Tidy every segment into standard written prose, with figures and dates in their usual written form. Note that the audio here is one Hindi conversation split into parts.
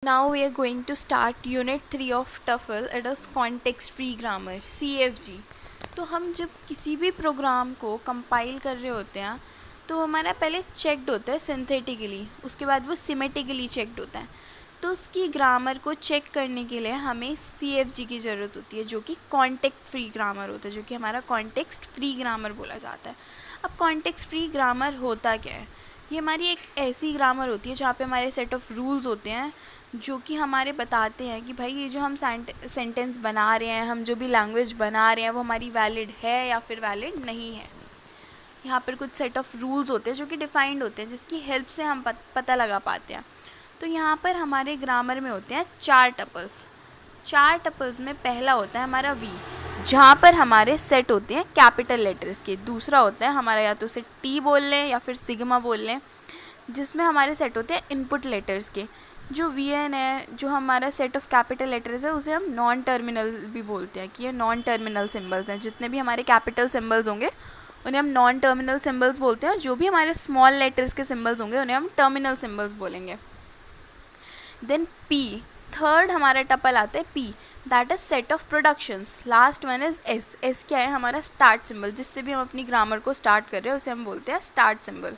Now we are going to start Unit 3 of TOEFL. It is Context Free Grammar CFG. तो हम जब किसी भी प्रोग्राम को कंपाइल कर रहे होते हैं तो हमारा पहले चेक्ड होता है सिंथेटिकली, उसके बाद वो सिमेटिकली चेक्ड होता है। तो उसकी ग्रामर को चेक करने के लिए हमें CFG की ज़रूरत होती है, जो कि कॉन्टेक्स्ट फ्री ग्रामर होता है, जो कि हमारा कॉन्टेक्स्ट फ्री ग्रामर बोला जाता है। अब कॉन्टेक्स्ट फ्री ग्रामर होता क्या है? ये हमारी एक ऐसी ग्रामर होती है जहाँ पे हमारे सेट ऑफ रूल्स होते हैं जो कि हमारे बताते हैं कि भाई ये जो हम सेंटेंस बना रहे हैं, हम जो भी लैंग्वेज बना रहे हैं, वो हमारी वैलिड है या फिर वैलिड नहीं है। यहाँ पर कुछ सेट ऑफ रूल्स होते हैं जो कि डिफाइंड होते हैं, जिसकी हेल्प से हम पता लगा पाते हैं। तो यहाँ पर हमारे ग्रामर में होते हैं 4 टपल्स। 4 टपल्स में पहला होता है हमारा वी, जहाँ पर हमारे सेट होते हैं कैपिटल लेटर्स के। दूसरा होता है हमारा, या तो उसे टी बोल लें या फिर सिग्मा बोल लें, जिसमें हमारे सेट होते हैं इनपुट लेटर्स के। जो वी एन है, जो हमारा सेट ऑफ कैपिटल लेटर्स है, उसे हम नॉन टर्मिनल भी बोलते हैं कि ये नॉन टर्मिनल सिम्बल्स हैं। जितने भी हमारे कैपिटल सिम्बल्स होंगे उन्हें हम नॉन टर्मिनल सिम्बल्स बोलते हैं, और जो भी हमारे स्मॉल लेटर्स के सिम्बल्स होंगे उन्हें हम टर्मिनल सिम्बल्स बोलेंगे। देन पी, थर्ड हमारा टपल आता है P, that is set of productions. Last one is S. S क्या है? हमारा स्टार्ट सिंबल, जिससे भी हम अपनी ग्रामर को स्टार्ट कर रहे हैं उसे हम बोलते हैं start symbol.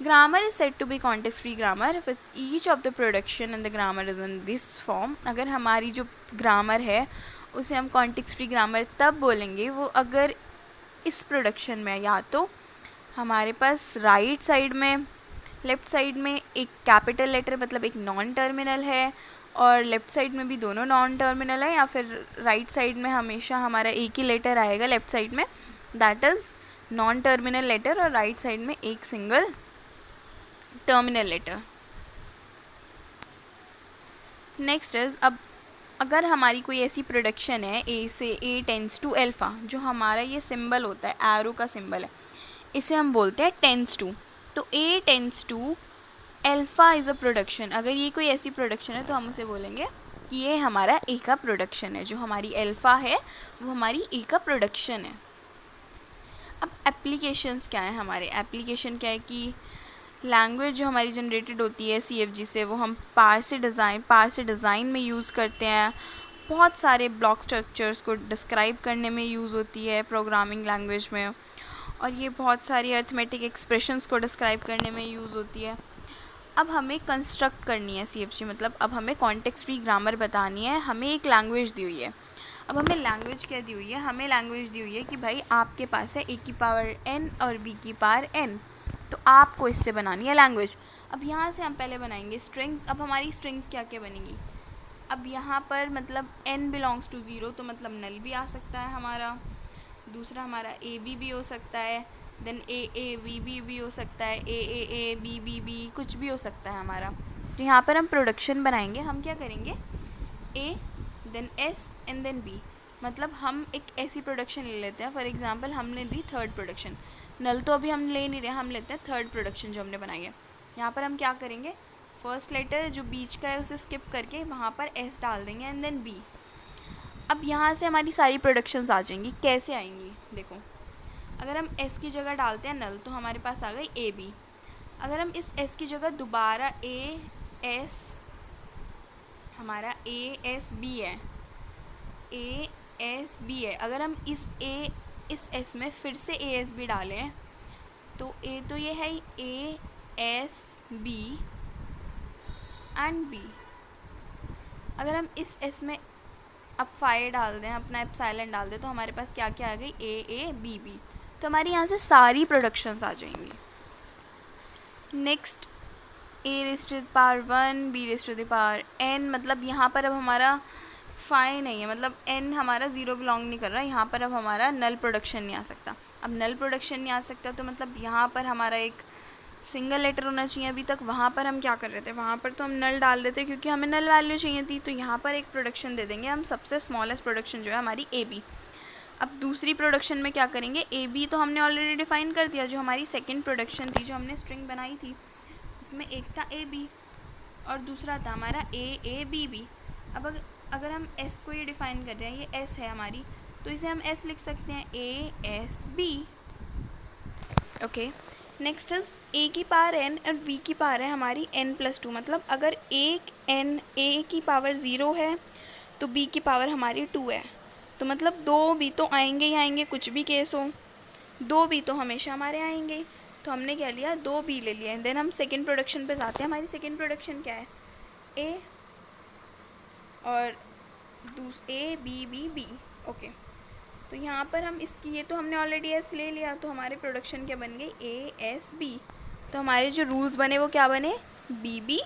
Grammar is set to be context free grammar if it's each of the production in the grammar is in this form. अगर हमारी जो ग्रामर है उसे हम कॉन्टेक्स्ट फ्री ग्रामर तब बोलेंगे वो अगर इस प्रोडक्शन में या तो हमारे पास राइट साइड में, लेफ़्ट साइड में एक कैपिटल लेटर मतलब एक नॉन टर्मिनल है, और लेफ़्ट साइड में भी दोनों नॉन टर्मिनल है, या फिर राइट साइड में हमेशा हमारा एक ही लेटर आएगा लेफ़्ट साइड में, that is non terminal letter, और राइट साइड में एक single terminal letter. Next is, अब अगर हमारी कोई ऐसी प्रोडक्शन है ए से ए टेंस टू अल्फ़ा, जो हमारा ये सिंबल होता है एरो का सिंबल है, इसे हम बोलते हैं टेंस टू। तो A tends to alpha is a production. अगर ये कोई ऐसी प्रोडक्शन है तो हम उसे बोलेंगे कि ये हमारा ए का प्रोडक्शन है। जो हमारी अल्फ़ा है वो हमारी ए का प्रोडक्शन है। अब एप्लीकेशंस क्या है? हमारे एप्लीकेशन क्या है कि लैंग्वेज जो हमारी जनरेटेड होती है CFG से, वो हम पार से डिज़ाइन में यूज़ करते हैं। बहुत सारे ब्लॉक स्ट्रक्चर्स को डिस्क्राइब करने में यूज़ होती है प्रोग्रामिंग लैंग्वेज में, और ये बहुत सारी अर्थमेटिक एक्सप्रेशंस को डिस्क्राइब करने में यूज़ होती है। अब हमें कंस्ट्रक्ट करनी है CFG, मतलब अब हमें कॉन्टेक्स्ट फ्री ग्रामर बतानी है। हमें एक लैंग्वेज दी हुई है। अब हमें लैंग्वेज क्या दी हुई है? हमें लैंग्वेज दी हुई है कि भाई आपके पास है a की पावर n और b की पावर n, तो आपको इससे बनानी है लैंग्वेज। अब यहाँ से हम पहले बनाएंगे स्ट्रिंग्स। अब हमारी स्ट्रिंग्स क्या क्या बनेंगी? अब यहाँ पर मतलब n बिलोंग्स टू 0, तो मतलब नल भी आ सकता है हमारा। दूसरा हमारा AB भी हो सकता है, देन AAVB भी हो सकता है, AAABBB कुछ भी हो सकता है हमारा। तो यहाँ पर हम प्रोडक्शन बनाएंगे। हम क्या करेंगे? A then S and then B, मतलब हम एक ऐसी प्रोडक्शन ले लेते हैं। फॉर एग्जांपल हमने ली थर्ड प्रोडक्शन, नल तो अभी हम ले नहीं रहे, हम लेते हैं थर्ड प्रोडक्शन जो हमने बनाई है। यहाँ पर हम क्या करेंगे? फर्स्ट लेटर जो बीच का है उसे स्किप करके वहाँ पर S डाल देंगे एंड देन B। अब यहाँ से हमारी सारी प्रोडक्शंस आ जाएंगी। कैसे आएंगी? देखो, अगर हम S की जगह डालते हैं नल, तो हमारे पास आ गई AB। अगर हम इस S की जगह दोबारा AS, हमारा ASB है, ASB है, अगर हम इस S में फिर से ASB डालें तो A तो ये है ASB एंड B। अगर हम इस S में अब फाई डाल दें, अपना एप्सिलॉन डाल दें, तो हमारे पास क्या क्या आ गई? AABB। तो हमारी यहाँ से सारी प्रोडक्शंस आ जाएंगी। नेक्स्ट A⁻1 B⁻n, मतलब यहाँ पर अब हमारा फाई नहीं है, मतलब n हमारा 0 बिलोंग नहीं कर रहा। यहाँ पर अब हमारा नल प्रोडक्शन नहीं आ सकता। अब नल प्रोडक्शन नहीं आ सकता तो मतलब यहाँ पर हमारा एक सिंगल लेटर होना चाहिए। अभी तक वहाँ पर हम क्या कर रहे थे? वहाँ पर तो हम नल डाल रहे थे क्योंकि हमें नल वैल्यू चाहिए थी। तो यहाँ पर एक प्रोडक्शन दे देंगे हम, सबसे स्मॉलेस्ट प्रोडक्शन जो है हमारी AB। अब दूसरी प्रोडक्शन में क्या करेंगे? AB तो हमने ऑलरेडी डिफाइन कर दिया। जो हमारी सेकेंड प्रोडक्शन थी, जो हमने स्ट्रिंग बनाई थी, उसमें एक था AB और दूसरा था हमारा AABB। अब अगर हम S को ये डिफाइन कर रहे हैं, ये S है हमारी, तो इसे हम S लिख सकते हैं ASB। ओके, नेक्स्ट इज ए की पावर एन और बी की पावर है हमारी n+2, मतलब अगर एक n ए की पावर 0 है तो बी की पावर हमारी 2 है, तो मतलब 2 बी तो आएंगे ही आएंगे, कुछ भी केस हो 2 बी तो हमेशा हमारे आएंगे। तो हमने क्या लिया, 2 बी ले लिया। देन हम सेकेंड प्रोडक्शन पे जाते हैं। हमारी सेकेंड प्रोडक्शन क्या है, ए और A B B B. Okay, तो यहाँ पर हम इसकी, ये तो हमने ऑलरेडी एस ले लिया, तो हमारे प्रोडक्शन क्या बन गई, ए एस बी। तो हमारे जो रूल्स बने वो क्या बने, बी बी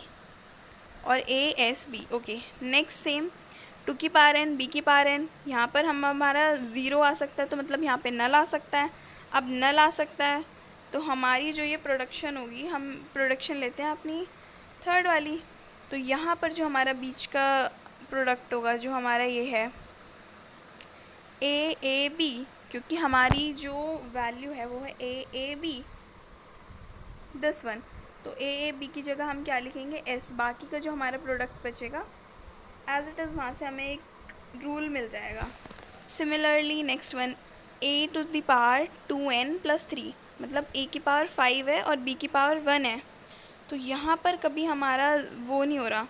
और A S B. Okay, next same 2 की पावर एन, बी की पावर एन। यहाँ पर हम हमारा 0 आ सकता है, तो मतलब यहाँ पे नल आ सकता है। अब नल आ सकता है तो हमारी जो ये प्रोडक्शन होगी, हम प्रोडक्शन लेते हैं अपनी थर्ड वाली। तो यहाँ पर जो हमारा बीच का प्रोडक्ट होगा, जो हमारा ये है ए बी, क्योंकि हमारी जो वैल्यू है वो है ए बी, दिस वन। तो ए बी की जगह हम क्या लिखेंगे, एस। बाकी का जो हमारा प्रोडक्ट बचेगा एज इट इज़, वहाँ से हमें एक रूल मिल जाएगा। Similarly next one, A to the power 2n+3, मतलब ए की पावर 5 है और बी की पावर 1 है। तो यहाँ पर कभी हमारा वो नहीं हो रहा,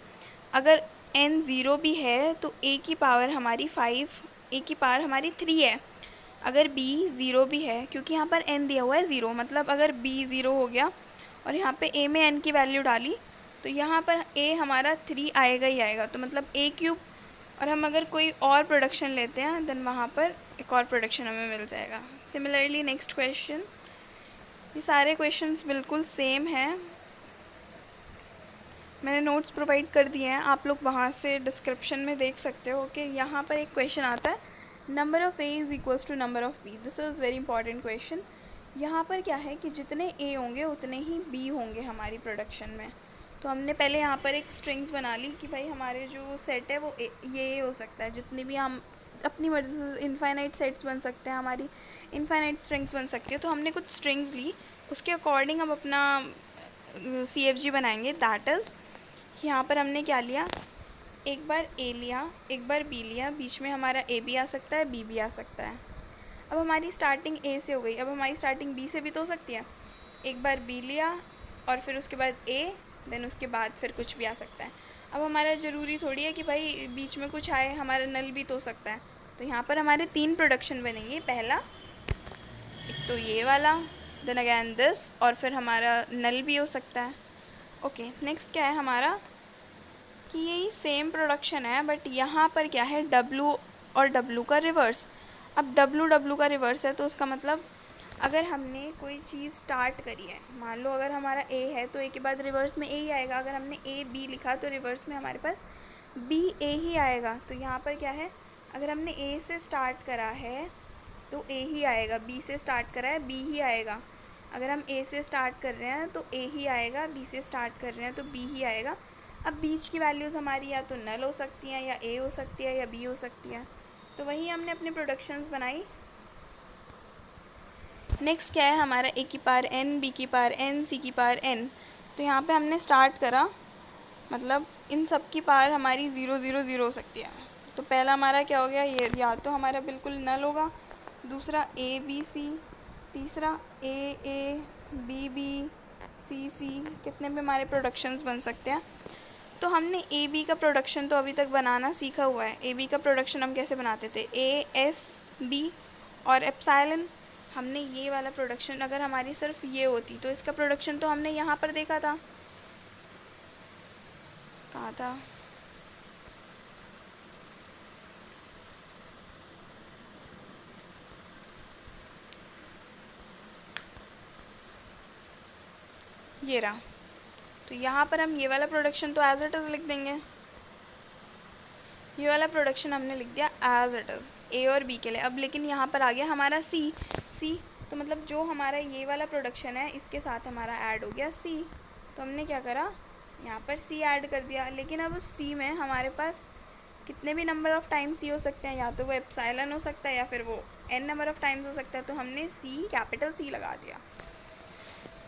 अगर n 0 भी है तो a की पावर हमारी 5, a की पावर हमारी 3 है। अगर b 0 भी है, क्योंकि यहाँ पर n दिया हुआ है 0, मतलब अगर b 0 हो गया और यहाँ पे a में n की वैल्यू डाली तो यहाँ पर a हमारा 3 आएगा ही आएगा, तो मतलब a3। और हम अगर कोई और प्रोडक्शन लेते हैं देन वहाँ पर एक और प्रोडक्शन हमें मिल जाएगा। सिमिलरली नेक्स्ट क्वेश्चन, ये सारे क्वेश्चंस बिल्कुल सेम हैं, मैंने नोट्स प्रोवाइड कर दिए हैं, आप लोग वहाँ से डिस्क्रिप्शन में देख सकते हो। ओके, यहाँ पर एक क्वेश्चन आता है, number of A is equals to number of B. This is very important question. यहाँ पर क्या है कि जितने ए होंगे उतने ही बी होंगे हमारी प्रोडक्शन में। तो हमने पहले यहाँ पर एक स्ट्रिंग्स बना ली कि भाई हमारे जो सेट है वो ये हो सकता है, जितनी भी हम अपनी मर्ज़ी से इनफाइनाइट सेट्स बन सकते हैं, हमारी इनफाइनाइट स्ट्रिंग्स बन सकती है। तो हमने कुछ स्ट्रिंग्स ली, उसके अकॉर्डिंग हम अपना CFG बनाएंगे। दैट इज़, यहाँ पर हमने क्या लिया, एक बार ए लिया, एक बार बी लिया, बीच में हमारा ए भी आ सकता है, बी भी आ सकता है। अब हमारी स्टार्टिंग ए से हो गई, अब हमारी स्टार्टिंग बी से भी तो हो सकती है। एक बार बी लिया और फिर उसके बाद ए, देन उसके बाद फिर कुछ भी आ सकता है। अब हमारा ज़रूरी थोड़ी है कि भाई बीच में कुछ आए, हमारा नल भी तो हो सकता है। तो यहाँ पर हमारे 3 प्रोडक्शन बनेंगे। पहला एक तो ये वाला, देन अगैन दिस, और फिर हमारा नल भी हो सकता है। ओके, नेक्स्ट क्या है हमारा कि यही सेम प्रोडक्शन है, बट यहाँ पर क्या है, W और W का रिवर्स। अब W का रिवर्स है तो उसका मतलब अगर हमने कोई चीज़ स्टार्ट करी है, मान लो अगर हमारा A है तो A के बाद रिवर्स में A ही आएगा। अगर हमने A B लिखा तो रिवर्स में हमारे पास B A ही आएगा। तो यहाँ पर क्या है, अगर हमने A से स्टार्ट करा है तो A ही आएगा, B से स्टार्ट करा है B ही आएगा। अगर हम A से स्टार्ट कर रहे हैं तो A ही आएगा, B से स्टार्ट कर रहे हैं तो B ही आएगा। अब बीच की वैल्यूज़ हमारी या तो नल हो सकती हैं, या A हो सकती है, या B हो सकती है। तो वही हमने अपनी प्रोडक्शंस बनाई। नेक्स्ट क्या है हमारा, A की पावर n, B की पावर n, C की पावर n। तो यहाँ पे हमने स्टार्ट करा, मतलब इन सब की पावर हमारी 0 0 0 हो सकती है। तो पहला हमारा क्या हो गया, ये या तो हमारा बिल्कुल नल होगा, दूसरा A B C, तीसरा A A B B C C, कितने भी हमारे प्रोडक्शंस बन सकते हैं। तो हमने ए बी का प्रोडक्शन तो अभी तक बनाना सीखा हुआ है। ए बी का प्रोडक्शन हम कैसे बनाते थे, ए एस बी और एप्सिलॉन। हमने ये वाला प्रोडक्शन, अगर हमारी सिर्फ ये होती तो इसका प्रोडक्शन तो हमने यहाँ पर देखा था, कहाँ था, ये रहा। तो यहाँ पर हम ये वाला प्रोडक्शन तो एज इट इज़ लिख देंगे, ये वाला प्रोडक्शन हमने लिख दिया एज इट इज़ ए और बी के लिए। अब लेकिन यहाँ पर आ गया हमारा सी, तो मतलब जो हमारा ये वाला प्रोडक्शन है इसके साथ हमारा ऐड हो गया सी। तो हमने क्या करा, यहाँ पर सी ऐड कर दिया। लेकिन अब उस सी में हमारे पास कितने भी नंबर ऑफ़ टाइम्स सी हो सकते हैं, या तो वो एप्सिलॉन हो सकता है या फिर वो n नंबर ऑफ़ टाइम्स हो सकता है। तो हमने सी, कैपिटल सी लगा दिया।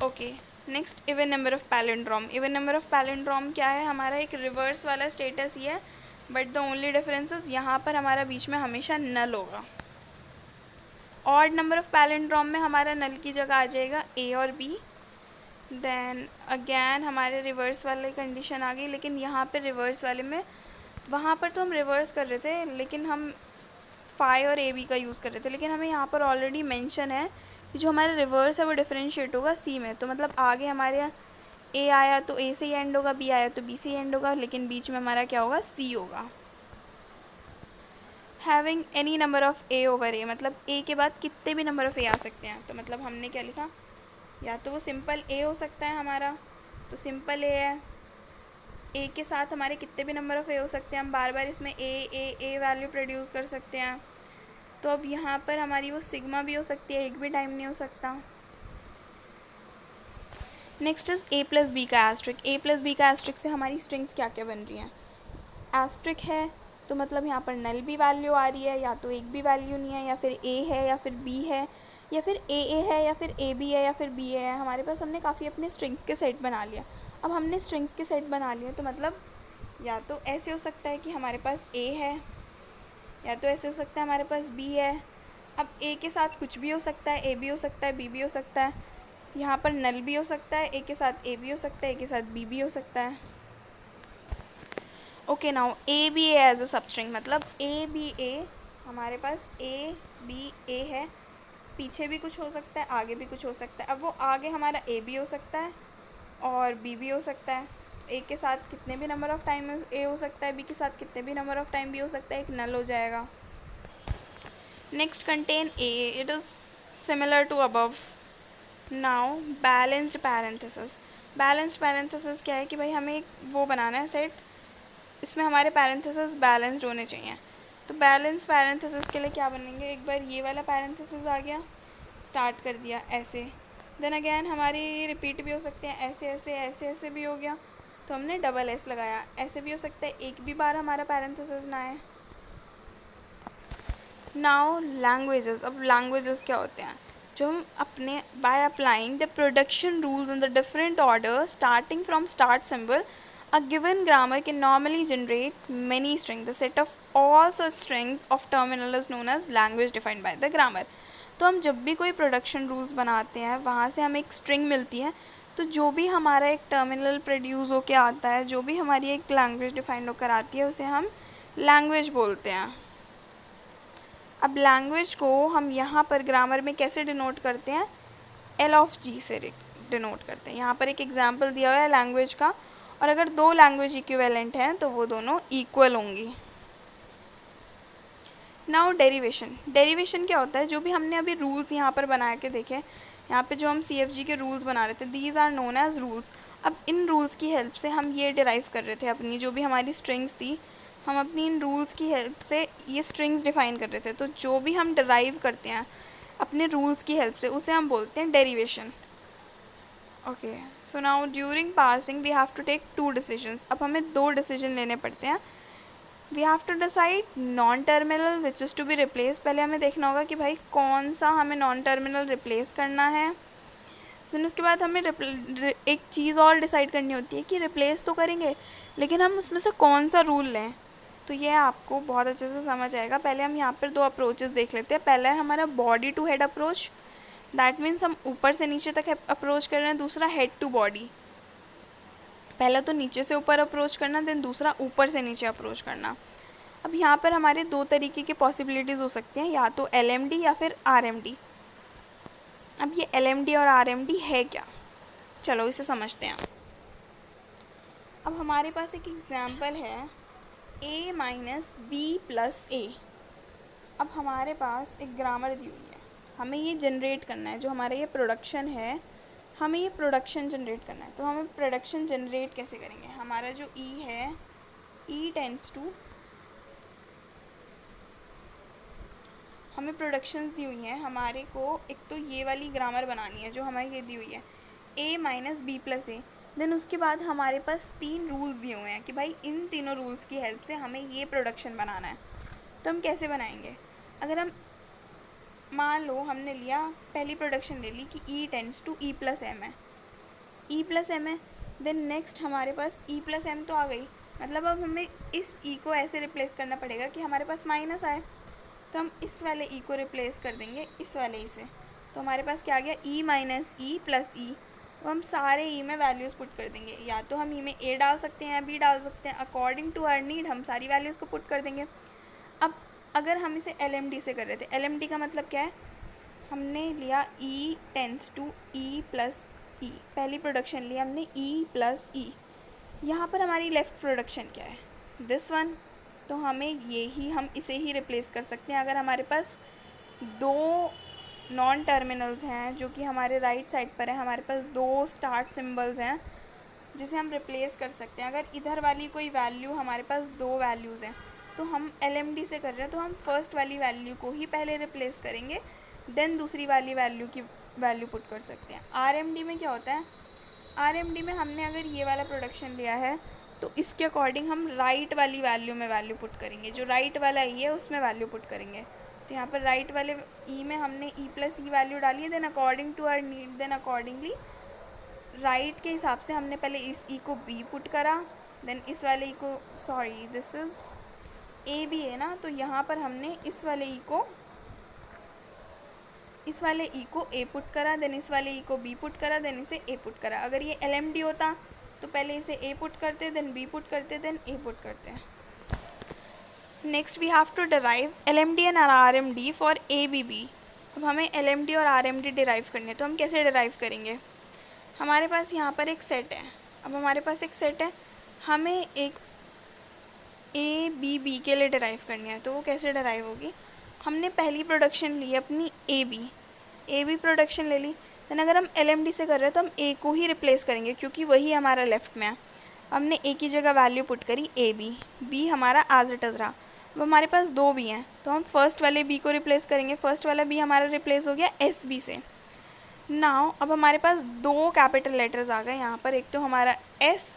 Okay, next even number of palindrome. Even number of palindrome क्या है, हमारा एक रिवर्स वाला स्टेटस ही है, but the only difference is यहाँ पर हमारा बीच में हमेशा नल होगा। ऑड नंबर ऑफ़ पैलिंड्रोम में हमारा नल की जगह आ जाएगा ए और बी, देन अगेन हमारे रिवर्स वाले कंडीशन आ गई, लेकिन यहाँ पे रिवर्स वाले में, वहाँ पर तो हम रिवर्स कर रहे थे लेकिन हम फाई और ए बी का यूज़ कर रहे थे, लेकिन हमें यहाँ पर ऑलरेडी मेंशन है कि जो हमारा रिवर्स है वो डिफरेंशिएट होगा सी में। तो मतलब आगे हमारे यहाँ ए आया तो ए से ही एंड होगा, बी आया तो बी से ही एंड होगा, लेकिन बीच में हमारा क्या होगा, सी होगा। Having any number of A over A, मतलब ए के बाद कितने भी नंबर ऑफ़ ए आ सकते हैं। तो मतलब हमने क्या लिखा, या तो वो सिंपल ए हो सकता है हमारा, तो सिंपल ए है। ए के साथ हमारे कितने भी नंबर ऑफ़ ए हो सकते हैं, हम बार बार इसमें ए वैल्यू प्रोड्यूस कर सकते हैं। तो अब यहाँ पर हमारी वो सिग्मा भी हो सकती है, एक भी टाइम नहीं हो सकता। Next is A plus B का एस्ट्रिक। ए प्लस बी का एस्ट्रिक से हमारी स्ट्रिंग्स क्या क्या बन रही हैं। एस्ट्रिक है तो मतलब यहाँ पर नल भी वैल्यू आ रही है, या तो एक भी वैल्यू नहीं है, या फिर ए है या फिर बी है, या फिर ए है या फिर ए बी है या फिर बी है। हमारे पास हमने काफ़ी अपने स्ट्रिंग्स के सेट बना लिया। अब हमने स्ट्रिंग्स के सेट बना लिए तो मतलब या तो ऐसे हो सकता है कि हमारे पास ए है, या तो ऐसे हो सकता है हमारे पास बी है। अब ए के साथ कुछ भी हो सकता है, ए भी हो सकता है, बी भी हो सकता है। यहाँ पर नल भी हो सकता है, ए के साथ ए भी हो सकता है, ए के साथ बी भी हो सकता है। Okay now A B A as a substring, मतलब ए बी ए, हमारे पास ए बी ए है, पीछे भी कुछ हो सकता है, आगे भी कुछ हो सकता है। अब वो आगे हमारा ए भी हो सकता है और बी भी हो सकता है। ए के साथ कितने भी नंबर ऑफ़ टाइम ए हो सकता है, बी के साथ कितने भी नंबर ऑफ़ टाइम बी हो सकता है, एक नल हो जाएगा। Next contain A, it is similar to above. Now balanced parenthesis. Balanced parenthesis क्या है कि भाई हमें एक वो बनाना है सेट, इसमें हमारे पैरेंथेसिस बैलेंस्ड होने चाहिए। तो बैलेंस पैरेंथेसिस के लिए क्या बनेंगे, एक बार ये वाला पैरेंथेसिस आ गया, स्टार्ट कर दिया ऐसे, देन अगेन हमारी रिपीट भी हो सकते हैं, ऐसे ऐसे ऐसे ऐसे भी हो गया तो हमने डबल एस लगाया। ऐसे भी हो सकता है एक भी बार हमारा पैरेंथेसिस ना आए। Now languages. अब लैंग्वेजेस क्या होते हैं, जो हम अपने by applying the production rules in the different order starting from start symbol, a given grammar can normally generate many strings. The set of all such strings of terminal is known as language defined by the grammar. तो हम जब भी कोई प्रोडक्शन रूल्स बनाते हैं वहाँ से हमें एक स्ट्रिंग मिलती है, तो जो भी हमारा एक टर्मिनल प्रोड्यूस होकर आता है, जो भी हमारी एक लैंग्वेज डिफाइंड होकर आती है, उसे हम लैंग्वेज बोलते हैं। अब लैंग्वेज को हम यहाँ पर ग्रामर में कैसे डिनोट करते हैं, एल ऑफ जी से डिनोट करते हैं। यहाँ पर एक एग्जांपल दिया हुआ है लैंग्वेज का, और अगर दो लैंग्वेज इक्विवेलेंट हैं तो वो दोनों इक्वल होंगी। Now derivation. डेरिवेशन क्या होता है, जो भी हमने अभी रूल्स यहाँ पर बना के देखे, यहाँ पे जो हम CFG के रूल्स बना रहे थे, these are known as rules. अब इन रूल्स की हेल्प से हम ये डिराइव कर रहे थे, अपनी जो भी हमारी स्ट्रिंग्स थी, हम अपनी इन रूल्स की हेल्प से ये स्ट्रिंग्स डिफाइन कर रहे थे। तो जो भी हम डिराइव करते हैं अपने रूल्स की हेल्प से, उसे हम बोलते हैं derivation. Okay, so now during parsing we have to take 2 decisions. अब हमें 2 डिसीजन लेने पड़ते हैं। We have to decide non terminal which is to be replace. पहले हमें देखना होगा कि भाई कौन सा हमें नॉन टर्मिनल रिप्लेस करना है। देन उसके बाद हमें एक चीज़ और डिसाइड करनी होती है कि रिप्लेस तो करेंगे, लेकिन हम उसमें से कौन सा रूल लें। तो ये आपको बहुत अच्छे से समझ आएगा। पहले हम यहाँ पर 2 अप्रोचेस देख लेते हैं। पहला है हमारा body to head approach, that means हम ऊपर से नीचे तक अप्रोच कर रहे हैं। दूसरा हेड टू बॉडी, पहला तो नीचे से ऊपर अप्रोच करना, देन दूसरा ऊपर से नीचे अप्रोच करना। अब यहाँ पर हमारे 2 तरीके की पॉसिबिलिटीज़ हो सकती हैं, या तो LMD या फिर RMD। अब ये LMD और RMD है क्या, चलो इसे समझते हैं। अब हमारे पास एक एग्जाम्पल है A माइनस बी प्लस ए। अब हमारे पास एक ग्रामर दी हुई है, हमें ये जनरेट करना है। जो हमारा ये प्रोडक्शन है, हमें ये प्रोडक्शन जनरेट करना है। तो हमें प्रोडक्शन जनरेट कैसे करेंगे, हमारा जो E है, E टेंड्स टू, हमें प्रोडक्शंस दी हुई हैं, हमारे को एक तो ये वाली ग्रामर बनानी है जो हमारी ये दी हुई है, A minus B plus A. Then उसके बाद हमारे पास 3 रूल्स दिए हुए हैं कि भाई इन तीनों रूल्स की हेल्प से हमें ये प्रोडक्शन बनाना है। तो हम कैसे बनाएंगे, अगर हम मान लो हमने लिया, पहली प्रोडक्शन ले ली कि E tends to E plus M है, E प्लस एम है। देन नेक्स्ट हमारे पास E प्लस एम तो आ गई, मतलब अब हमें इस E को ऐसे रिप्लेस करना पड़ेगा कि हमारे पास माइनस आए। तो हम इस वाले E को रिप्लेस कर देंगे इस वाले E से, तो हमारे पास क्या आ गया, E minus E plus E। तो हम सारे ई में वैल्यूज़ पुट कर देंगे, या तो हम ई में ए डाल सकते हैं या बी डाल सकते हैं, अकॉर्डिंग टू आवर नीड हम सारी वैल्यूज़ को पुट कर देंगे। अब अगर हम इसे LMD से कर रहे थे, LMD का मतलब क्या है, हमने लिया E tends to E plus E, पहली प्रोडक्शन ली हमने E प्लस ई। यहाँ पर हमारी लेफ़्ट प्रोडक्शन क्या है, दिस वन, तो हमें हम इसे ही रिप्लेस कर सकते हैं। अगर हमारे पास दो नॉन टर्मिनल्स हैं जो कि हमारे राइट साइड पर है, हमारे पास दो स्टार्ट सिंबल्स हैं जिसे हम रिप्लेस कर सकते हैं। अगर इधर वाली कोई वैल्यू, हमारे पास दो वैल्यूज़ हैं तो हम LMD से कर रहे हैं, तो हम फर्स्ट वाली वैल्यू को ही पहले रिप्लेस करेंगे, देन दूसरी वाली वैल्यू की वैल्यू पुट कर सकते हैं। RMD में क्या होता है, RMD में हमने अगर ये वाला प्रोडक्शन लिया है तो इसके अकॉर्डिंग हम राइट वाली वैल्यू में वैल्यू पुट करेंगे, जो राइट वाला ई है उसमें वैल्यू पुट करेंगे। तो यहाँ पर राइट वाले ई में हमने E प्लस ई वैल्यू डाली है, then according to our need, then accordingly right के हिसाब से हमने पहले इस ई को बी पुट करा, देन इस वाले ई को, sorry this is A B है ना, तो यहाँ पर हमने इस वाले ई को ए पुट करा, देन इस वाले ई को बी पुट करा, देन इसे ए पुट करा। अगर ये LMD होता तो पहले इसे ए पुट करते, देन बी पुट करते, देन ए पुट करते हैं। Next we have to derive LMD and RMD for ABB। अब हमें LMD और RMD डिराइव करनी है, तो हम कैसे डिराइव करेंगे, हमारे पास यहाँ पर एक सेट है। अब हमारे पास एक सेट है, हमें एक ABB के लिए डिराइव करनी है, तो वो कैसे डिराइव होगी, हमने पहली प्रोडक्शन ली अपनी AB प्रोडक्शन ले ली, देन अगर हम LMD से कर रहे हैं तो हम A को ही रिप्लेस करेंगे क्योंकि वही हमारा लेफ़्ट में है। हमने A की जगह वैल्यू पुट करी AB, B हमारा एज इट इज़ रहा। अब हमारे पास दो B हैं तो हम फर्स्ट वाले B को रिप्लेस करेंगे, फर्स्ट वाला B हमारा रिप्लेस हो गया SB से। नाउ अब हमारे पास दो कैपिटल लेटर्स आ गए यहाँ पर, एक तो हमारा S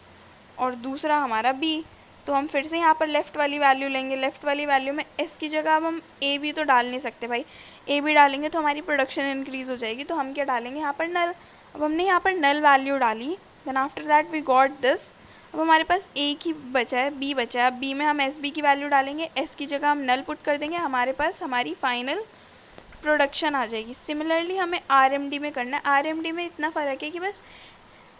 और दूसरा हमारा B। तो हम फिर से यहाँ पर लेफ़्ट वाली वैल्यू लेंगे, लेफ़्ट वाली वैल्यू में S की जगह अब हम AB तो डाल नहीं सकते भाई, AB डालेंगे तो हमारी प्रोडक्शन इंक्रीज़ हो जाएगी, तो हम क्या डालेंगे यहाँ पर नल। अब हमने यहाँ पर नल वैल्यू डाली, then after that we got this. अब हमारे पास A की बचा है, B बचा है, अब B में हम SB की वैल्यू डालेंगे, S की जगह हम नल पुट कर देंगे, हमारे पास हमारी फाइनल प्रोडक्शन आ जाएगी। सिमिलरली हमें RMD में करना है। RMD में इतना फ़र्क है कि बस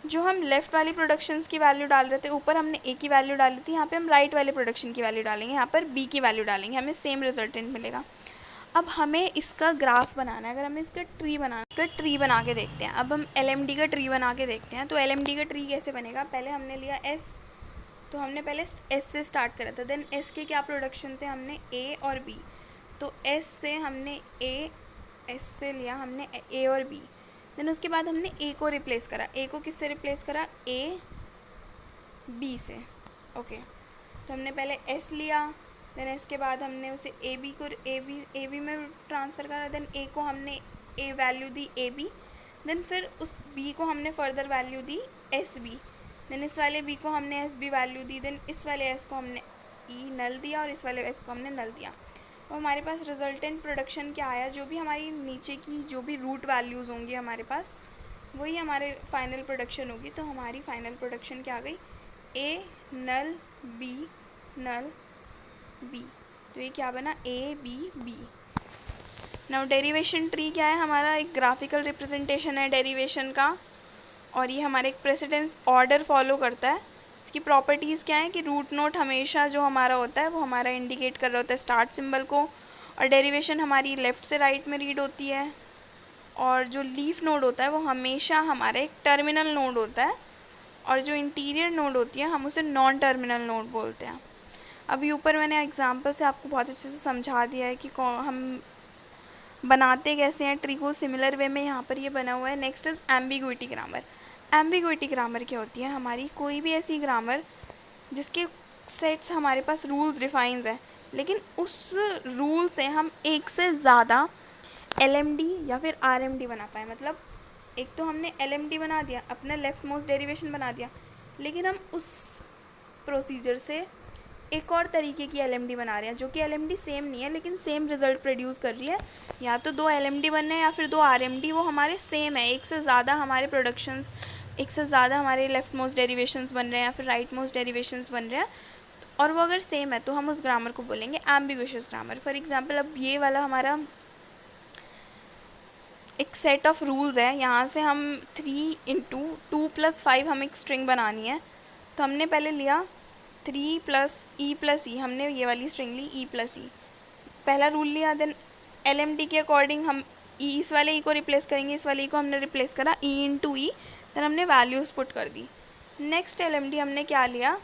जो हम लेफ़्ट वाली प्रोडक्शंस की वैल्यू डाल रहे थे, ऊपर हमने A की वैल्यू डाली थी, यहाँ पे हम राइट वाले प्रोडक्शन की वैल्यू डालेंगे, यहाँ पर B की वैल्यू डालेंगे, हमें सेम रिजल्टेंट मिलेगा। अब हमें इसका ग्राफ बनाना है, अगर हमें इसका ट्री बना के देखते हैं। अब हम LMD का ट्री बना के देखते हैं, तो LMD का ट्री कैसे बनेगा, पहले हमने लिया S, तो हमने पहले S से स्टार्ट करा था, देन S के क्या प्रोडक्शन थे, हमने A और B, तो S से हमने S से लिया हमने A और B, देन उसके बाद हमने A को रिप्लेस करा, A को किससे रिप्लेस करा, B से, ओके। तो हमने पहले S लिया, देन S के बाद हमने उसे AB में ट्रांसफ़र करा, देन A को हमने A वैल्यू दी AB, देन फिर उस B को हमने फर्दर वैल्यू दी SB, देन इस वाले B को हमने SB वैल्यू दी, देन इस वाले S को हमने E नल दिया और इस वाले S को हमने नल दिया। तो हमारे पास रिजल्टेंट प्रोडक्शन क्या आया, जो भी हमारी नीचे की जो भी रूट वैल्यूज़ होंगी हमारे पास, वही हमारे फाइनल प्रोडक्शन होगी। तो हमारी फाइनल प्रोडक्शन क्या आ गई, A null B null B, तो ये क्या बना, ABB। नाउ डेरिवेशन ट्री क्या है, हमारा एक ग्राफिकल रिप्रेजेंटेशन है डेरिवेशन का, और ये हमारे एक प्रेसिडेंस ऑर्डर फॉलो करता है। इसकी प्रॉपर्टीज़ क्या है कि रूट नोट हमेशा जो हमारा होता है वो हमारा इंडिकेट कर रहा होता है स्टार्ट सिंबल को, और डेरिवेशन हमारी लेफ़्ट से राइट में रीड होती है, और जो लीफ नोड होता है वो हमेशा हमारा एक टर्मिनल नोड होता है, और जो इंटीरियर नोड होती है हम उसे नॉन टर्मिनल नोड बोलते हैं। अभी ऊपर मैंने एग्जांपल से आपको बहुत अच्छे से समझा दिया है कि हम बनाते कैसे हैं ट्री को, सिमिलर वे में यहाँ पर ये बना हुआ है। Next is ambiguity grammar. Ambiguity grammar क्या होती है, हमारी कोई भी ऐसी ग्रामर जिसके सेट्स हमारे पास रूल्स डिफाइंस हैं, लेकिन उस रूल से हम एक से ज़्यादा LMD या फिर RMD बना पाए। मतलब एक तो हमने LMD बना दिया, अपना लेफ़्ट मोस्ट डेरिवेशन बना दिया, लेकिन हम उस प्रोसीजर से एक और तरीके की LMD बना रहे हैं जो कि LMD सेम नहीं है लेकिन सेम रिज़ल्ट प्रोड्यूस कर रही है। या तो दो LMD बनने हैं या फिर दो RMD, वो हमारे सेम है, एक से ज़्यादा हमारे प्रोडक्शंस, एक से ज़्यादा हमारे लेफ़्ट मोस्ट डेरिवेशंस बन रहे हैं या फिर राइट मोस्ट डेरिवेशंस बन रहे हैं, और वो अगर सेम है तो हम उस ग्रामर को बोलेंगे एम्बिगुइशियस ग्रामर। फॉर एग्जांपल अब ये वाला हमारा एक सेट ऑफ रूल्स है, यहाँ से हम 3 × 2 + 5 हम एक स्ट्रिंग बनानी है। तो हमने पहले लिया 3 + e+e, हमने ये वाली स्ट्रिंग ली e+e, पहला रूल लिया। देन LMD के अकॉर्डिंग हम इस वाले ई को रिप्लेस करेंगे, इस वाले ई को हमने रिप्लेस करा e × e, देन हमने वैल्यूज़ पुट कर दी। नेक्स्ट LMD हमने क्या लिया,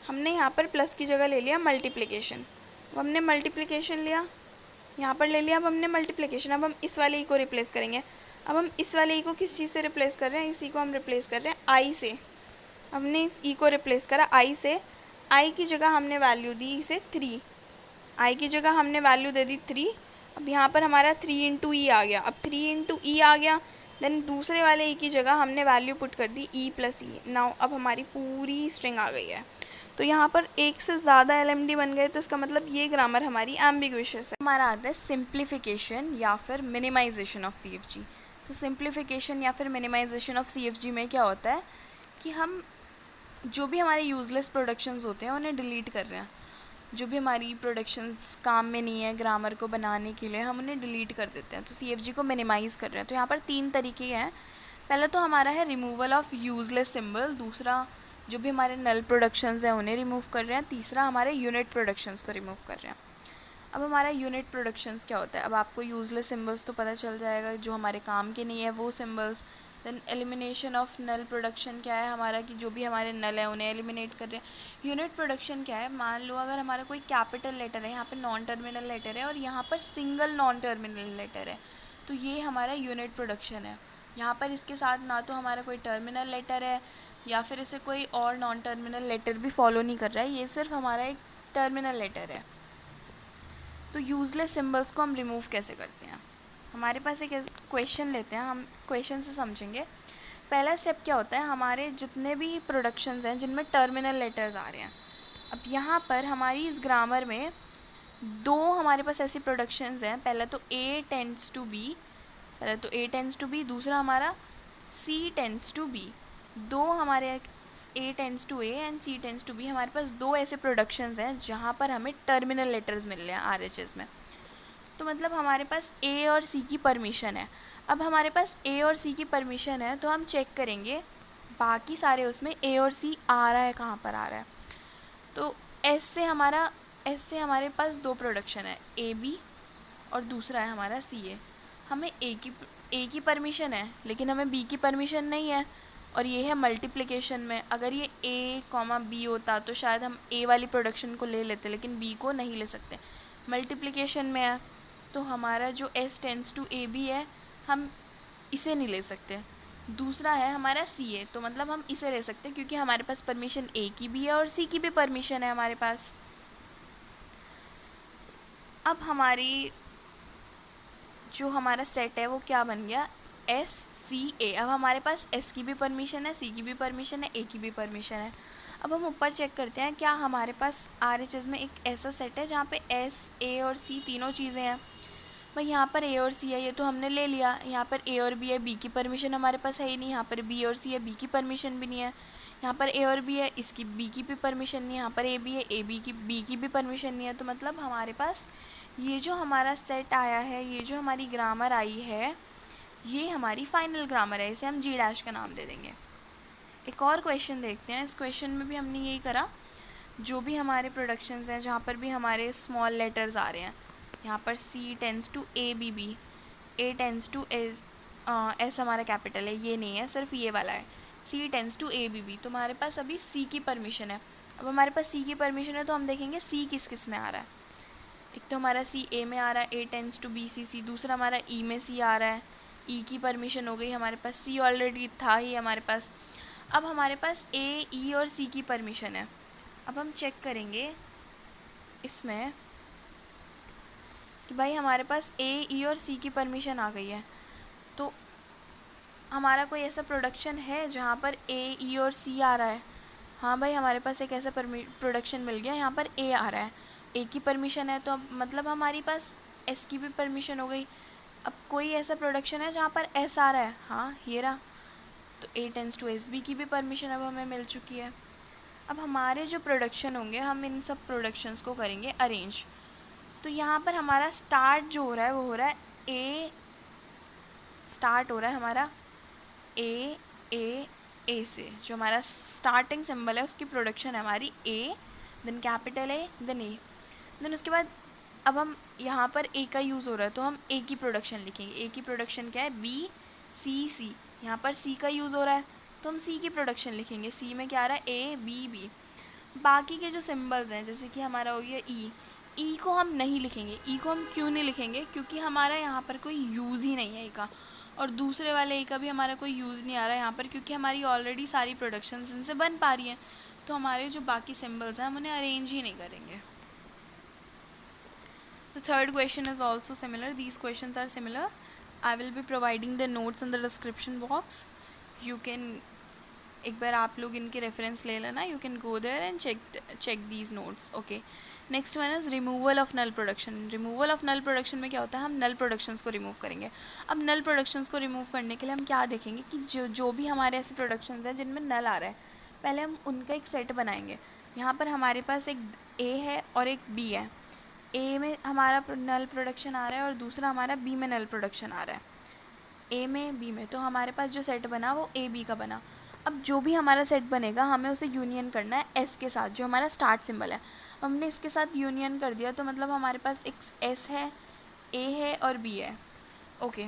हमने यहाँ पर प्लस की जगह ले लिया मल्टीप्लिकेशन। अब हमने मल्टीप्लिकेशन लिया, यहाँ पर ले लिया, अब हमने मल्टीप्लिकेशन। अब हम इस वाले ई को रिप्लेस करेंगे। अब हम इस वाले ई को किस चीज़ से रिप्लेस कर रहे हैं, इसी को हम रिप्लेस कर रहे हैं आई से। हमने इस ई को रिप्लेस करा आई से, आई की जगह हमने वैल्यू दी इसे 3, आई की जगह हमने वैल्यू दे दी 3। अब यहाँ पर हमारा 3 × e आ गया। अब 3 × e आ गया, देन दूसरे वाले ई की जगह हमने वैल्यू पुट कर दी e+e। नाउ अब हमारी पूरी स्ट्रिंग आ गई है। तो यहाँ पर एक से ज़्यादा LMD बन गए, तो इसका मतलब ये ग्रामर हमारी एम्बिगुइशियस है। हमारा आता है सिंप्लीफिकेशन या फिर मिनिमाइजेशन ऑफ CFG। तो सिंप्लीफिकेशन या फिर मिनिमाइजेशन ऑफ CFG में क्या होता है कि हम जो भी हमारे यूज़लेस प्रोडक्शंस होते हैं उन्हें डिलीट कर रहे हैं। जो भी हमारी प्रोडक्शंस काम में नहीं है ग्रामर को बनाने के लिए, हम उन्हें डिलीट कर देते हैं। तो CFG को मिनिमाइज़ कर रहे हैं। तो यहाँ पर 3 तरीके हैं। पहला तो हमारा है रिमूवल ऑफ यूज़लेस सिंबल, दूसरा जो भी हमारे नल प्रोडक्शंस हैं उन्हें रिमूव कर रहे हैं, तीसरा हमारे यूनिट प्रोडक्शंस को रिमूव कर रहे हैं। अब हमारा यूनिट प्रोडक्शंस क्या होता है, अब आपको यूज़लेस सिंबल्स तो पता चल जाएगा, जो हमारे काम के नहीं है वो symbols. Then elimination of null production क्या है हमारा, कि जो भी हमारे नल है उन्हें एलिमिनेट कर रहे हैं। यूनिट प्रोडक्शन क्या है, मान लो अगर हमारा कोई कैपिटल लेटर है, यहाँ पर नॉन टर्मिनल लेटर है और यहाँ पर सिंगल नॉन टर्मिनल लेटर है, तो ये हमारा यूनिट प्रोडक्शन है। यहाँ पर इसके साथ ना तो हमारा कोई टर्मिनल लेटर है या फिर इसे कोई और नॉन टर्मिनल लेटर भी फॉलो नहीं कर रहा है, ये सिर्फ हमारा एक टर्मिनल लेटर है। तो यूज़लेस सिंबल्स को हम रिमूव कैसे करते हैं, हमारे पास एक क्वेश्चन लेते हैं, हम क्वेश्चन से समझेंगे। पहला स्टेप क्या होता है, हमारे जितने भी प्रोडक्शंस हैं जिनमें टर्मिनल लेटर्स आ रहे हैं, अब यहाँ पर हमारी इस ग्रामर में दो हमारे पास ऐसी प्रोडक्शंस हैं। पहला तो A टेंड्स टू B, पहला तो A टेंड्स टू B, दूसरा हमारा C टेंड्स टू B। दो हमारे A tends to A and C tends to B, हमारे पास दो ऐसे प्रोडक्शंस हैं जहाँ पर हमें टर्मिनल लेटर्स मिल रहे हैं RHS में। तो मतलब हमारे पास A और C की परमिशन है। अब हमारे पास A और C की परमिशन है तो हम चेक करेंगे बाकी सारे उसमें A और C आ रहा है, कहाँ पर आ रहा है। तो S से हमारे पास दो प्रोडक्शन है, AB और दूसरा है हमारा CA। हमें A की परमिशन है लेकिन हमें B की परमिशन नहीं है, और ये है मल्टीप्लिकेशन में। अगर ये A, B होता तो शायद हम A वाली प्रोडक्शन को ले लेते, लेकिन B को नहीं ले सकते, मल्टीप्लिकेशन में है। तो हमारा जो S टेंड्स टू AB है हम इसे नहीं ले सकते। दूसरा है हमारा CA, तो मतलब हम इसे ले सकते हैं क्योंकि हमारे पास परमिशन A की भी है और C की भी परमिशन है हमारे पास। अब हमारी जो हमारा सेट है वो क्या बन गया, SCA। अब हमारे पास S की भी परमिशन है, C की भी परमिशन है, A की भी परमिशन है। अब हम ऊपर चेक करते हैं क्या हमारे पास RHS में एक ऐसा सेट है जहाँ पे S, A और C तीनों चीज़ें हैं। भाई यहाँ पर A और C है, ये तो हमने ले लिया। यहाँ पर A और B है, B की परमिशन हमारे पास है ही नहीं। यहाँ पर B और C है, B की परमिशन भी नहीं है। यहाँ पर A और B है, इसकी B की भी परमिशन नहीं है। यहाँ पर AB है, AB की B की भी परमिशन नहीं है। तो मतलब हमारे पास ये जो हमारा सेट आया है, ये जो हमारी ग्रामर आई है, ये हमारी फाइनल ग्रामर है। इसे हम G' का नाम दे देंगे। एक और क्वेश्चन देखते हैं। इस क्वेश्चन में भी हमने यही करा, जो भी हमारे प्रोडक्शंस हैं जहाँ पर भी हमारे स्मॉल लेटर्स आ रहे हैं, यहाँ पर C tends to ABB, A tends to S हमारा कैपिटल है, ये नहीं है, सिर्फ ये वाला है, C टेंड्स टू ABB। तो हमारे पास अभी C की परमिशन है। अब हमारे पास C की परमिशन है तो हम देखेंगे C किस किस में आ रहा है। एक तो हमारा C A में आ रहा है, A टेंड्स टू BCC। दूसरा हमारा E में C आ रहा है, E की परमिशन हो गई हमारे पास, C ऑलरेडी था ही हमारे पास। अब हमारे पास A, E और C की परमिशन है। अब हम चेक करेंगे इसमें कि भाई हमारे पास A, E और C की परमिशन आ गई है। तो हमारा कोई ऐसा प्रोडक्शन है जहाँ पर A, E और C आ रहा है। हाँ भाई हमारे पास एक ऐसा प्रोडक्शन मिल गया, यहाँ पर A आ रहा है, A की परमिशन है, तो अब मतलब हमारे पास S की भी परमिशन हो गई। अब कोई ऐसा प्रोडक्शन है जहाँ पर S आ रहा है, हाँ ये रहा, तो A टेंड्स टू SB की भी परमिशन अब हमें मिल चुकी है। अब हमारे जो प्रोडक्शन होंगे हम इन सब प्रोडक्शंस को करेंगे अरेंज। तो यहाँ पर हमारा स्टार्ट जो हो रहा है वो हो रहा है स्टार्ट हो रहा है हमारा ए ए ए से, जो हमारा स्टार्टिंग सिंबल है उसकी प्रोडक्शन है हमारी A, then capital A, then A, then उसके बाद अब हम यहाँ पर ए का यूज़ हो रहा है तो हम ए की प्रोडक्शन लिखेंगे। ए की प्रोडक्शन क्या है, बी सी सी, यहाँ पर सी का यूज़ हो रहा है तो हम सी की प्रोडक्शन लिखेंगे। सी में क्या आ रहा है, ए बी बी। बाकी के जो सिंबल्स हैं जैसे कि हमारा हो गया ई, ई को हम नहीं लिखेंगे। ई को हम क्यों नहीं लिखेंगे, क्योंकि हमारा यहाँ पर कोई यूज़ ही नहीं है ई का, और दूसरे वाले ए का भी हमारा कोई यूज़ नहीं आ रहा है यहाँ पर, क्योंकि हमारी ऑलरेडी सारी प्रोडक्शंस इनसे बन पा रही हैं। तो हमारे जो बाकी सिंबल्स हैं हम उन्हें अरेंज ही नहीं करेंगे। The third question is also similar. These questions are similar. I will be providing the notes in the description box. You can, एक बार आप लोग इनके रेफरेंस ले लेना. You can go there and check these notes. Okay. Next one is removal of null production. Removal of null production में क्या होता है, हम नल प्रोडक्शंस को रिमूव करेंगे. अब नल प्रोडक्शंस को रिमूव करने के लिए हम क्या देखेंगे कि जो भी हमारे ऐसे प्रोडक्शंस हैं जिनमें नल आ रहा है, पहले हम उनका एक सेट बनाएंगे. यहाँ पर हमारे पास एक ए है और एक बी है. ए में हमारा नल प्रोडक्शन आ रहा है और दूसरा हमारा बी में नल प्रोडक्शन आ रहा है. ए में बी में, तो हमारे पास जो सेट बना वो ए बी का बना. अब जो भी हमारा सेट बनेगा हमें उसे यूनियन करना है एस के साथ, जो हमारा स्टार्ट सिंबल है. हमने इसके साथ यूनियन कर दिया तो मतलब हमारे पास एक एस है, ए है और बी है. ओके.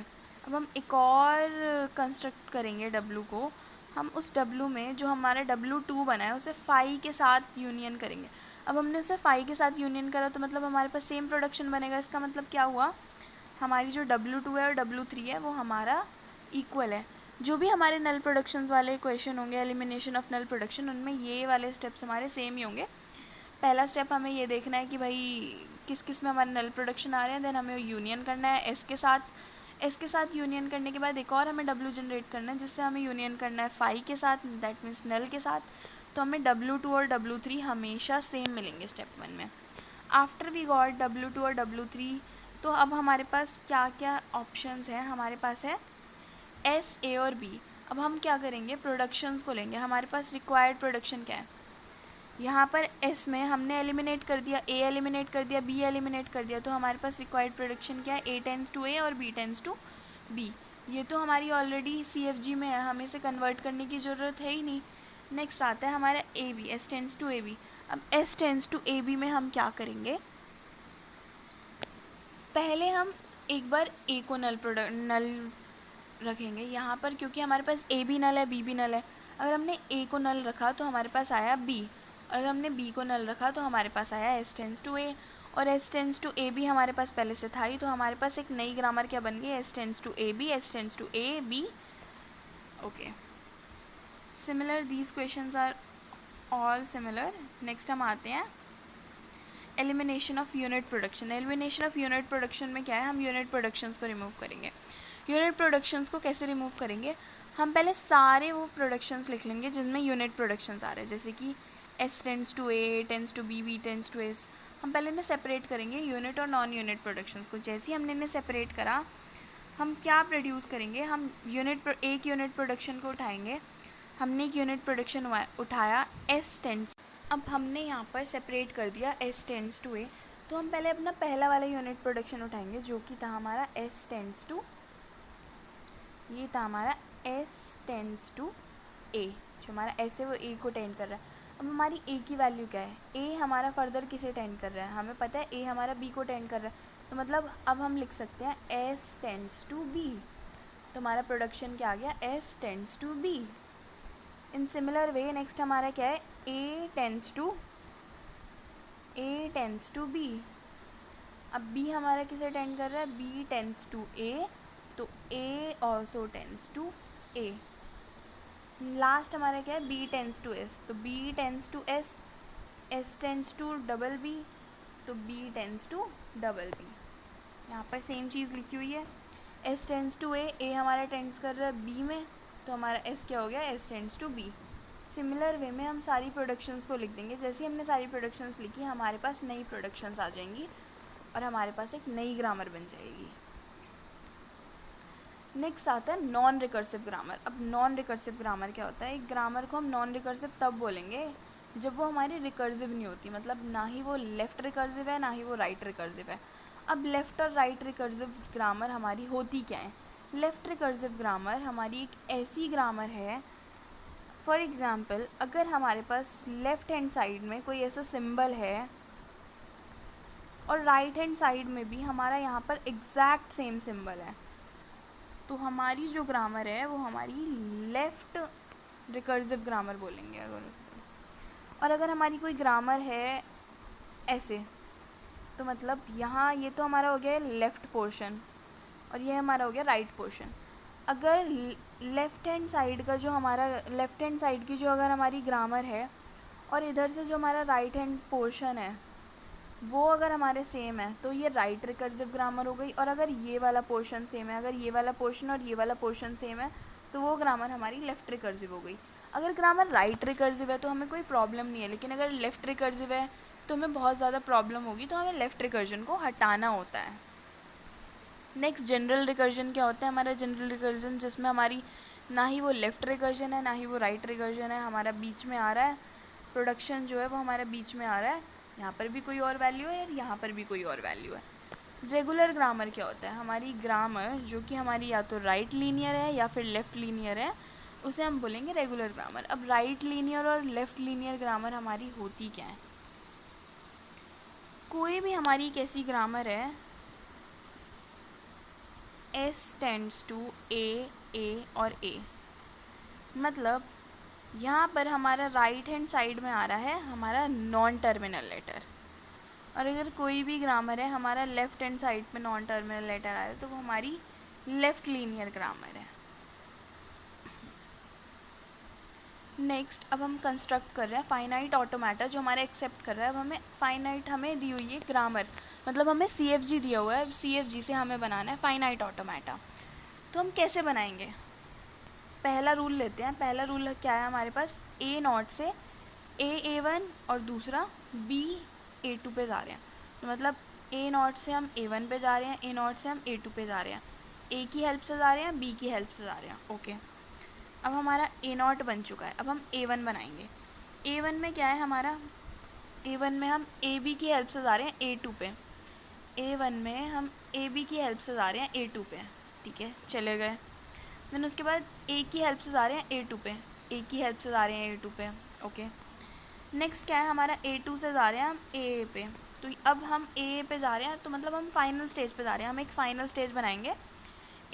अब हम एक और कंस्ट्रक्ट करेंगे डब्लू को. हम उस डब्लू में जो हमारा W2 बना है उसे फाई के साथ यूनियन करेंगे. अब हमने उसे फाई के साथ यूनियन करा तो मतलब हमारे पास सेम प्रोडक्शन बनेगा. इसका मतलब क्या हुआ, हमारी जो W2 है और W3 है वो हमारा इक्वल है. जो भी हमारे नल प्रोडक्शंस वाले क्वेश्चन होंगे, एलिमिनेशन ऑफ नल प्रोडक्शन, उनमें ये वाले स्टेप्स हमारे सेम ही होंगे. पहला स्टेप हमें ये देखना है कि भाई किस किस में हमारे नल प्रोडक्शन आ रहे हैं, देन हमें यूनियन करना है एस के साथ. एस के साथ यूनियन करने के बाद एक और हमें W जनरेट करना है जिससे हमें यूनियन करना है फाई के साथ, दैट मीन्स नल के साथ. तो हमें W2 और W3 हमेशा सेम मिलेंगे स्टेप 1 में. आफ्टर वी गॉट W2 और W3, तो अब हमारे पास क्या क्या ऑप्शंस हैं. हमारे पास है एस, ए और बी. अब हम क्या करेंगे, प्रोडक्शंस को लेंगे. हमारे पास रिक्वायर्ड प्रोडक्शन क्या है, यहाँ पर एस में हमने एलिमिनेट कर दिया, ए एलिमिनेट कर दिया, बी एलिमिनेट कर दिया. तो हमारे पास रिक्वायर्ड प्रोडक्शन क्या है, ए टेंस टू ए और बी टेंस टू बी. ये तो हमारी ऑलरेडी CFG में है, हमें इसे कन्वर्ट करने की ज़रूरत है ही नहीं. नेक्स्ट आता है हमारा A B, S tends to A B. अब S tends to A B में हम क्या करेंगे, पहले हम एक बार ए को नल रखेंगे यहाँ पर, क्योंकि हमारे पास ए भी नल है, बी भी नल है. अगर हमने ए को नल रखा तो हमारे पास आया बी, और अगर हमने बी को नल रखा तो हमारे पास आया एस टेंस टू ए. और एस टेंस टू ए भी हमारे पास पहले से था ही, तो हमारे पास एक नई ग्रामर क्या बन गई, S tends to A B, S tends to A B. Okay. Similar these questions are all similar. Next हम आते हैं elimination of unit production. Elimination of unit production में क्या है, हम यूनिट प्रोडक्शंस को रिमूव करेंगे. यूनिट प्रोडक्शंस को कैसे रिमूव करेंगे, हम पहले सारे वो प्रोडक्शंस लिख लेंगे जिसमें यूनिट प्रोडक्शंस आ रहे हैं, जैसे कि S tends to A tends to B, B tends to S. हम पहले इन्हें सेपरेट करेंगे यूनिट और नॉन यूनिट प्रोडक्शंस को. जैसे ही हमने इन्हें सेपरेट करा, हम क्या प्रोड्यूस करेंगे, हम एक यूनिट प्रोडक्शन को उठाएंगे. हमने एक यूनिट प्रोडक्शन उठाया एस टेंस. अब हमने यहाँ पर सेपरेट कर दिया एस टेंस टू ए, तो हम पहले अपना पहला वाला यूनिट प्रोडक्शन उठाएंगे जो कि था हमारा एस टेंस टू, ये था हमारा एस टेंस टू ए. जो हमारा एस है वो ए को टेंड कर रहा है. अब हमारी ए की वैल्यू क्या है, ए हमारा फर्दर किसे टेंड कर रहा है, हमें पता है ए हमारा बी को टेंड कर रहा है. तो मतलब अब हम लिख सकते हैं एस टेंस टू बी. तो हमारा प्रोडक्शन क्या आ गया, S tends to B. In similar way next हमारा क्या है, ए टेंस टू बी. अब बी हमारा किसे टेंड कर रहा है, बी टेंस टू ए, तो A also tends to A. Last हमारा क्या है, बी टेंस टू एस, तो B tends to S, S tends to double B, तो B tends to double B. यहाँ पर सेम चीज़ लिखी हुई है. एस टेंस टू ए हमारा टेंस कर रहा है बी में, तो हमारा एस क्या हो गया, S tends to B. Similar way में हम सारी प्रोडक्शंस को लिख देंगे. जैसे ही हमने सारी प्रोडक्शंस लिखी हमारे पास नई प्रोडक्शंस आ जाएंगी और हमारे पास एक नई ग्रामर बन जाएगी. नेक्स्ट आता है नॉन रिकर्सिव ग्रामर. अब नॉन रिकर्सिव ग्रामर क्या होता है, एक ग्रामर को हम नॉन रिकर्सिव तब बोलेंगे जब वो हमारी रिकर्सिव नहीं होती, मतलब ना ही वो लेफ़्ट रिकर्सिव है ना ही वो राइट रिकर्सिव है. अब लेफ़्ट और राइट रिकर्सिव ग्रामर हमारी होती क्या है, लेफ़्ट रिकर्सिव ग्रामर हमारी एक ऐसी ग्रामर है, फॉर एग्ज़ाम्पल अगर हमारे पास लेफ़्ट हैंड साइड में कोई ऐसा सिंबल है और राइट हैंड साइड में भी हमारा यहाँ पर एग्जैक्ट सेम सिंबल है, तो हमारी जो ग्रामर है वो हमारी लेफ़्ट रिकर्सिव ग्रामर बोलेंगे अगर उसे। और अगर हमारी कोई ग्रामर है ऐसे, तो मतलब यहाँ ये तो हमारा हो गया लेफ़्ट पोर्शन और ये हमारा हो गया राइट पोर्शन। अगर लेफ़्ट हैंड साइड का जो हमारा लेफ़्ट हैंड साइड की जो अगर हमारी ग्रामर है और इधर से जो हमारा राइट हैंड पोर्शन है वो अगर हमारे सेम है तो ये राइट रिकर्सिव ग्रामर हो गई। और अगर ये वाला पोर्शन सेम है, अगर ये वाला पोर्शन और ये वाला पोर्शन सेम है तो वो ग्रामर हमारी लेफ़्ट रिकर्सिव हो गई। अगर ग्रामर राइट रिकर्सिव है तो हमें कोई प्रॉब्लम नहीं है, लेकिन अगर लेफ़्ट रिकर्सिव है तो हमें बहुत ज़्यादा प्रॉब्लम होगी, तो हमें लेफ़्ट रिकर्जन को हटाना होता है। नेक्स्ट जनरल रिकर्जन क्या होता है? हमारा जनरल रिकर्जन जिसमें हमारी ना ही वो लेफ़्ट रिकर्जन है ना ही वो राइट रिकर्जन है, हमारा बीच में आ रहा है, प्रोडक्शन जो है वो हमारा बीच में आ रहा है, यहाँ पर भी कोई और वैल्यू है और यहाँ पर भी कोई और वैल्यू है। रेगुलर ग्रामर क्या होता है? हमारी ग्रामर जो कि हमारी या तो राइट लीनियर है या फिर लेफ़्ट लीनियर है, उसे हम बोलेंगे रेगुलर ग्रामर। अब राइट लीनियर और लेफ़्ट लीनियर ग्रामर हमारी होती क्या है? कोई भी हमारी एक ऐसी ग्रामर है S टेंड्स टू ए और ए, मतलब यहाँ पर हमारा राइट हैंड साइड में आ रहा है हमारा नॉन टर्मिनल लेटर, और अगर कोई भी ग्रामर है हमारा लेफ़्ट हैंड साइड में नॉन टर्मिनल लेटर आ रहा है तो वो हमारी लेफ़्ट लीनियर ग्रामर है। नेक्स्ट अब हम कंस्ट्रक्ट कर रहे हैं फाइनाइट ऑटोमेटा जो हमारा एक्सेप्ट कर रहा है। अब हमें फाइनाइट हमें दी हुई है ग्रामर, मतलब हमें CFG दिया हुआ है, अब CFG से हमें बनाना है फाइनाइट ऑटोमेटा। तो हम कैसे बनाएंगे? पहला रूल लेते हैं। पहला रूल क्या है हमारे पास? A0 से A1 और दूसरा B A2 पे जा रहे हैं, तो मतलब A0 से हम A1 पे जा रहे हैं, A0 से हम A2 पे जा रहे हैं, A की हेल्प से जा रहे हैं, B की हेल्प से जा रहे हैं। ओके, अब हमारा A0 बन चुका है, अब हम A1 बनाएंगे। A1 में क्या है हमारा? A1 में हम AB की हेल्प से जा रहे हैं A2 पे, A1 में हम AB की हेल्प से जा रहे हैं A2 पे, ठीक है, चले गए। देन उसके बाद A की हेल्प से जा रहे हैं A2 पे, A की हेल्प से जा रहे हैं A2 पे। ओके, नेक्स्ट क्या है हमारा? A2 से जा रहे हैं हम AA पे, तो अब हम AA पे जा रहे हैं, तो मतलब हम फाइनल स्टेज पे जा रहे हैं, हम एक फ़ाइनल स्टेज बनाएंगे।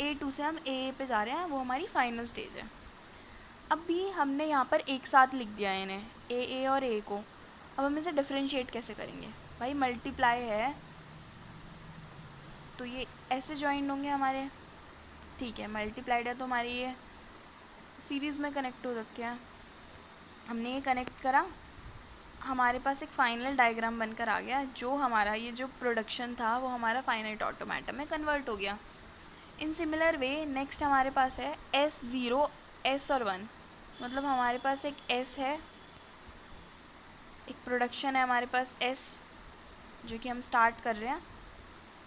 A2 से हम AA पे जा रहे हैं, वो हमारी फ़ाइनल स्टेज है। अब भी हमने यहाँ पर एक साथ लिख दिया है इन्हें, AA और A को। अब हम इसे डिफ्रेंशिएट कैसे करेंगे? भाई मल्टीप्लाई है तो ये ऐसे जॉइंट होंगे हमारे, ठीक है, मल्टीप्लाइड है तो हमारी ये सीरीज़ में कनेक्ट हो रखे हैं। हमने ये कनेक्ट करा, हमारे पास एक फाइनल डायग्राम बनकर आ गया, जो हमारा ये जो प्रोडक्शन था वो हमारा फाइनाइट ऑटोमेटा में कन्वर्ट हो गया। इन सिमिलर वे नेक्स्ट हमारे पास है S0 S और 1, मतलब हमारे पास एक S है, एक प्रोडक्शन है हमारे पास S जो कि हम स्टार्ट कर रहे हैं,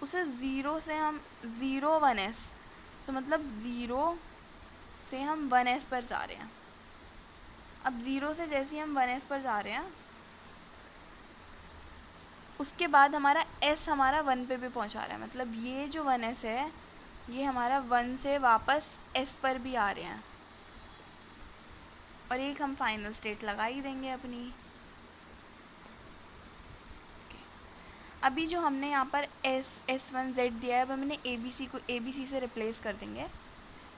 उसे ज़ीरो से हम 0 1S, तो मतलब ज़ीरो से हम 1S पर जा रहे हैं। अब ज़ीरो से जैसे ही हम 1S पर जा रहे हैं उसके बाद हमारा S हमारा 1 पे भी पहुंचा रहा है, मतलब ये जो 1S है ये हमारा 1 से वापस S पर भी आ रहे हैं, और एक हम फाइनल स्टेट लगा ही देंगे अपनी। अभी जो हमने यहाँ पर S1Z दिया है, अब हमने ABC को ABC से रिप्लेस कर देंगे।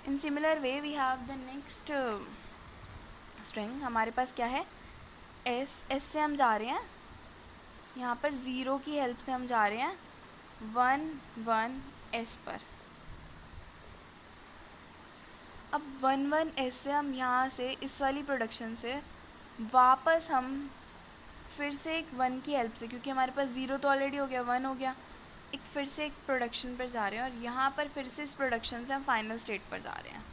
In similar way we have the next string, हमारे पास क्या है? S से हम जा रहे हैं यहाँ पर 0 की हेल्प से हम जा रहे हैं 1 1 S पर। अब 1 1 S से हम यहाँ से इस वाली प्रोडक्शन से वापस हम फिर से एक 1 की हेल्प से, क्योंकि हमारे पास 0 तो ऑलरेडी हो गया, 1 हो गया, एक फिर से एक प्रोडक्शन पर जा रहे हैं, और यहाँ पर फिर से इस प्रोडक्शन से हम फाइनल स्टेट पर जा रहे हैं।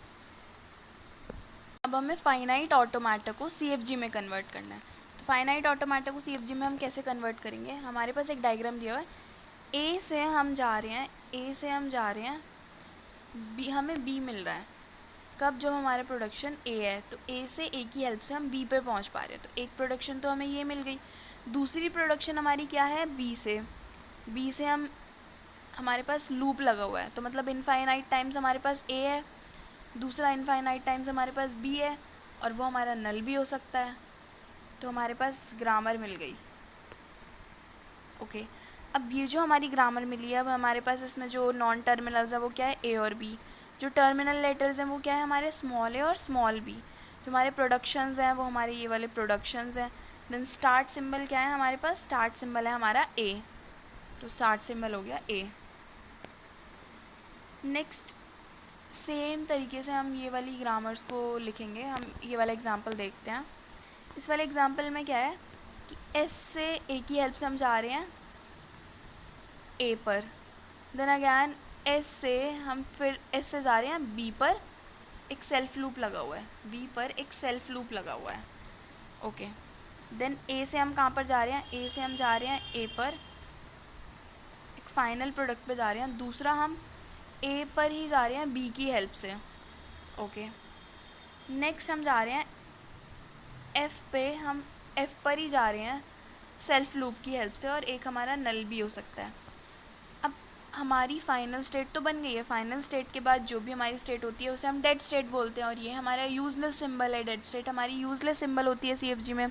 अब हमें फाइनाइट ऑटोमेटा को CFG में कन्वर्ट करना है। तो फाइनाइट ऑटोमेटा को CFG में हम कैसे कन्वर्ट करेंगे? हमारे पास एक डायग्राम दिया हुआ है, A से हम जा रहे हैं, A से हम जा रहे हैं, B हमें B मिल रहा है। कब? जब हमारा प्रोडक्शन A है, तो A से A की हेल्प से हम B पे पहुंच पा रहे हैं, तो एक प्रोडक्शन तो हमें ये मिल गई। दूसरी प्रोडक्शन हमारी क्या है? B से हम हमारे पास लूप लगा हुआ है, तो मतलब इनफाइनाइट टाइम्स हमारे पास ए है, दूसरा इनफाइनाइट टाइम्स हमारे पास बी है, और वो हमारा नल भी हो सकता है। तो हमारे पास ग्रामर मिल गई। ओके, अब ये जो हमारी ग्रामर मिली है, अब हमारे पास इसमें जो नॉन टर्मिनल्स है वो क्या है, ए और बी। जो टर्मिनल लेटर्स हैं वो क्या है, हमारे स्मॉल ए और स्मॉल बी। जो हमारे प्रोडक्शंस हैं वो हमारे ये वाले प्रोडक्शंस हैं। देन स्टार्ट सिंबल क्या है हमारे पास, स्टार्ट सिंबल है हमारा ए, तो स्टार्ट सिंबल हो गया ए। नेक्स्ट सेम तरीके से हम ये वाली ग्रामर्स को लिखेंगे। हम ये वाला एग्जांपल देखते हैं। इस वाले एग्जांपल में क्या है कि एस से ए की हेल्प से हम जा रहे हैं ए पर, देन अगैन एस से हम फिर एस से जा रहे हैं बी पर, एक सेल्फ लूप लगा हुआ है, बी पर एक सेल्फ लूप लगा हुआ है। ओके, देन ए से हम कहाँ पर जा रहे हैं, ए से हम जा रहे हैं ए पर, एक फाइनल प्रोडक्ट पे जा रहे हैं। दूसरा हम ए पर ही जा रहे हैं बी की हेल्प से। ओके, नेक्स्ट हम जा रहे हैं एफ़ पे, हम एफ़ पर ही जा रहे हैं सेल्फ लूप की हेल्प से, और एक हमारा नल भी हो सकता है। अब हमारी फाइनल स्टेट तो बन गई है। फाइनल स्टेट के बाद जो भी हमारी स्टेट होती है उसे हम डेड स्टेट बोलते हैं, और ये हमारा यूजलेस सिंबल है। डेड स्टेट हमारी यूजलेस सिंबल होती है सीएफजी में,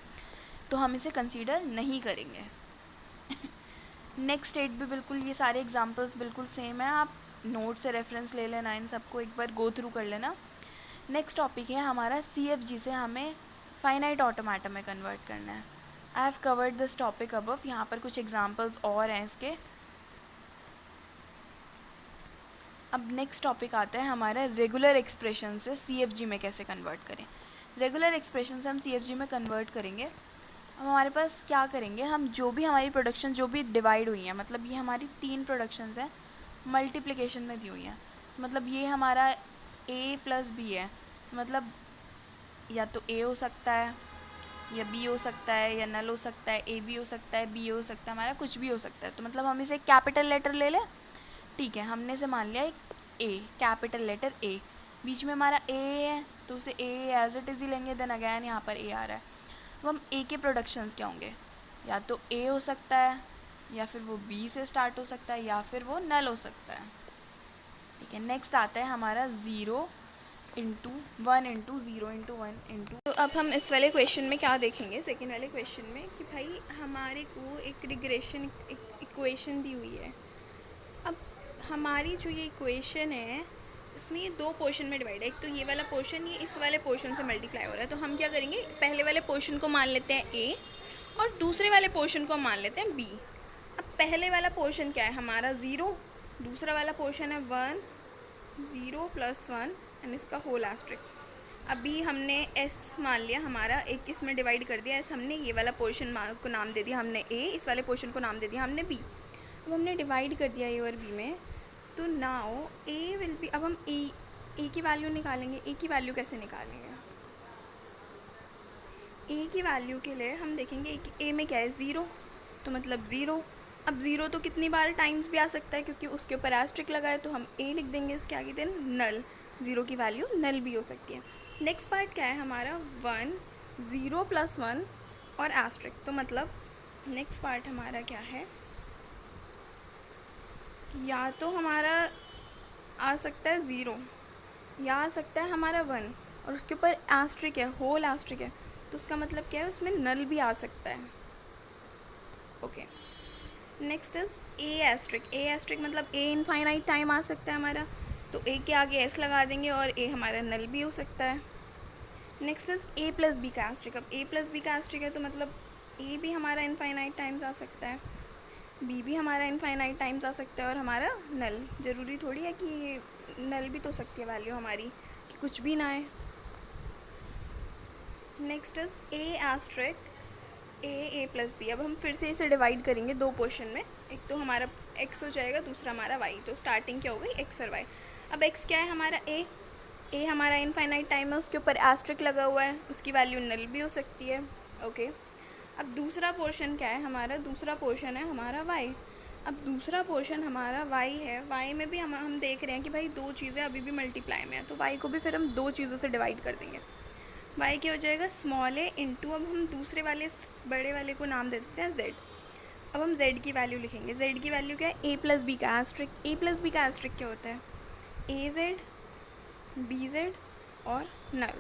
तो हम इसे कंसीडर नहीं करेंगे। नेक्स्ट स्टेट भी बिल्कुल, ये सारे एग्जांपल्स बिल्कुल सेम है, आप नोट से रेफरेंस ले लेना, इन सबको एक बार गो थ्रू कर लेना। नेक्स्ट टॉपिक है हमारा सीएफजी से हमें फाइनाइट ऑटोमेटा में कन्वर्ट करना है। I have covered this topic above. यहाँ पर कुछ एग्जांपल्स और हैं इसके। अब नेक्स्ट टॉपिक आता है हमारा रेगुलर एक्सप्रेशन से सीएफजी में कैसे कन्वर्ट करें। रेगुलर एक्सप्रेशन से हम सीएफजी में कन्वर्ट करेंगे। अब हमारे पास क्या करेंगे, हम जो भी हमारी प्रोडक्शन जो भी डिवाइड हुई हैं, मतलब ये हमारी 3 प्रोडक्शंस हैं, मल्टीप्लिकेशन में दी हुई हैं। मतलब ये हमारा ए प्लस बी है, मतलब या तो ए हो सकता है या बी हो सकता है या नल हो सकता है, ए भी हो सकता है, बी हो सकता है, हमारा कुछ भी हो सकता है। तो मतलब हम इसे कैपिटल लेटर ले लें, ठीक है, हमने इसे मान लिया ए, कैपिटल लेटर ए, बीच में हमारा ए है तो उसे ए एज इट इज़ ही लेंगे। देन अगैन यहाँ पर ए आ रहा है। अब हम ए के प्रोडक्शंस क्या होंगे, या तो ए हो सकता है, या फिर वो बी से स्टार्ट हो सकता है, या फिर वो नल हो सकता है। ठीक है, नेक्स्ट आता है हमारा 0 इंटू 1 इंटू 0 इंटू 1 इंटू। तो अब हम इस वाले क्वेश्चन में क्या देखेंगे, सेकेंड वाले क्वेश्चन में, कि भाई हमारे को एक रिग्रेशन इक्वेशन दी हुई है। अब हमारी जो ये इक्वेशन है इसमें ये 2 पोर्शन में डिवाइड है। एक तो ये वाला पोर्शन, ये इस वाले पोर्शन से मल्टीप्लाई हो रहा है। तो हम क्या करेंगे, पहले वाले पोर्शन को मान लेते हैं ए, और दूसरे वाले पोर्शन को मान लेते हैं बी। अब पहले वाला पोर्शन क्या है हमारा 0, दूसरा वाला पोर्शन है 1, 0 + 1 एंड इसका होल एस्ट्रिक। अभी हमने एस मान लिया हमारा, एक इसमें डिवाइड कर दिया एस, हमने ये वाला पोर्शन को नाम दे दिया हमने ए, इस वाले पोर्शन को नाम दे दिया हमने बी। अब हमने डिवाइड कर दिया ए और बी में, तो नाउ ए विल बी, अब हम ए की वैल्यू निकालेंगे। ए की वैल्यू कैसे निकालेंगे, ए की वैल्यू के लिए हम देखेंगे ए में क्या है 0, तो मतलब 0। अब 0 तो कितनी बार टाइम्स भी आ सकता है, क्योंकि उसके ऊपर एस्ट्रिक लगा है, तो हम ए लिख देंगे उसके आगे। देन नल, 0 की वैल्यू नल भी हो सकती है। नेक्स्ट पार्ट क्या है हमारा 1, 0 + 1 और एस्ट्रिक। तो मतलब नेक्स्ट पार्ट हमारा क्या है, या तो हमारा आ सकता है 0, या आ सकता है हमारा 1 और उसके ऊपर एस्ट्रिक है, होल एस्ट्रिक है, तो उसका मतलब क्या है, उसमें नल भी आ सकता है। Okay, next is A asterisk. A asterisk मतलब ए इनफाइनाइट टाइम आ सकता है हमारा, तो ए के आगे एस लगा देंगे और ए हमारा नल भी हो सकता है। नेक्स्ट इज ए + बी का एस्ट्रिक। अब ए + बी का एस्ट्रिक है, तो मतलब ए भी हमारा इनफाइनाइट टाइम्स आ सकता है, बी भी हमारा इनफाइनाइट टाइम्स आ सकता है, और हमारा नल। ज़रूरी थोड़ी है कि नल भी तो सकती है वैल्यू हमारी, कि कुछ भी ना आए। Next is A asterisk, A + B. अब हम फिर से इसे डिवाइड करेंगे 2 पोर्शन में, एक तो हमारा x हो जाएगा, दूसरा हमारा y। तो स्टार्टिंग क्या हो गई, x और y। अब x क्या है हमारा a हमारा इनफाइनाइट टाइम है, उसके ऊपर एस्ट्रिक लगा हुआ है, उसकी वैल्यू नल भी हो सकती है। ओके, अब दूसरा पोर्शन क्या है हमारा, दूसरा पोर्शन है हमारा y। अब दूसरा पोर्शन हमारा y है, y में भी हम देख रहे हैं कि भाई 2 चीज़ें अभी भी मल्टीप्लाई में है, तो y को भी फिर हम 2 चीज़ों से डिवाइड कर देंगे। y क्या हो जाएगा स्मॉल a इंटू, अब हम दूसरे वाले बड़े वाले को नाम दे देते हैं z। अब हम z की वैल्यू लिखेंगे। z की वैल्यू क्या है? a प्लस बी का एस्ट्रिक। a प्लस बी का एस्ट्रिक क्या होता है? a z b z और नल।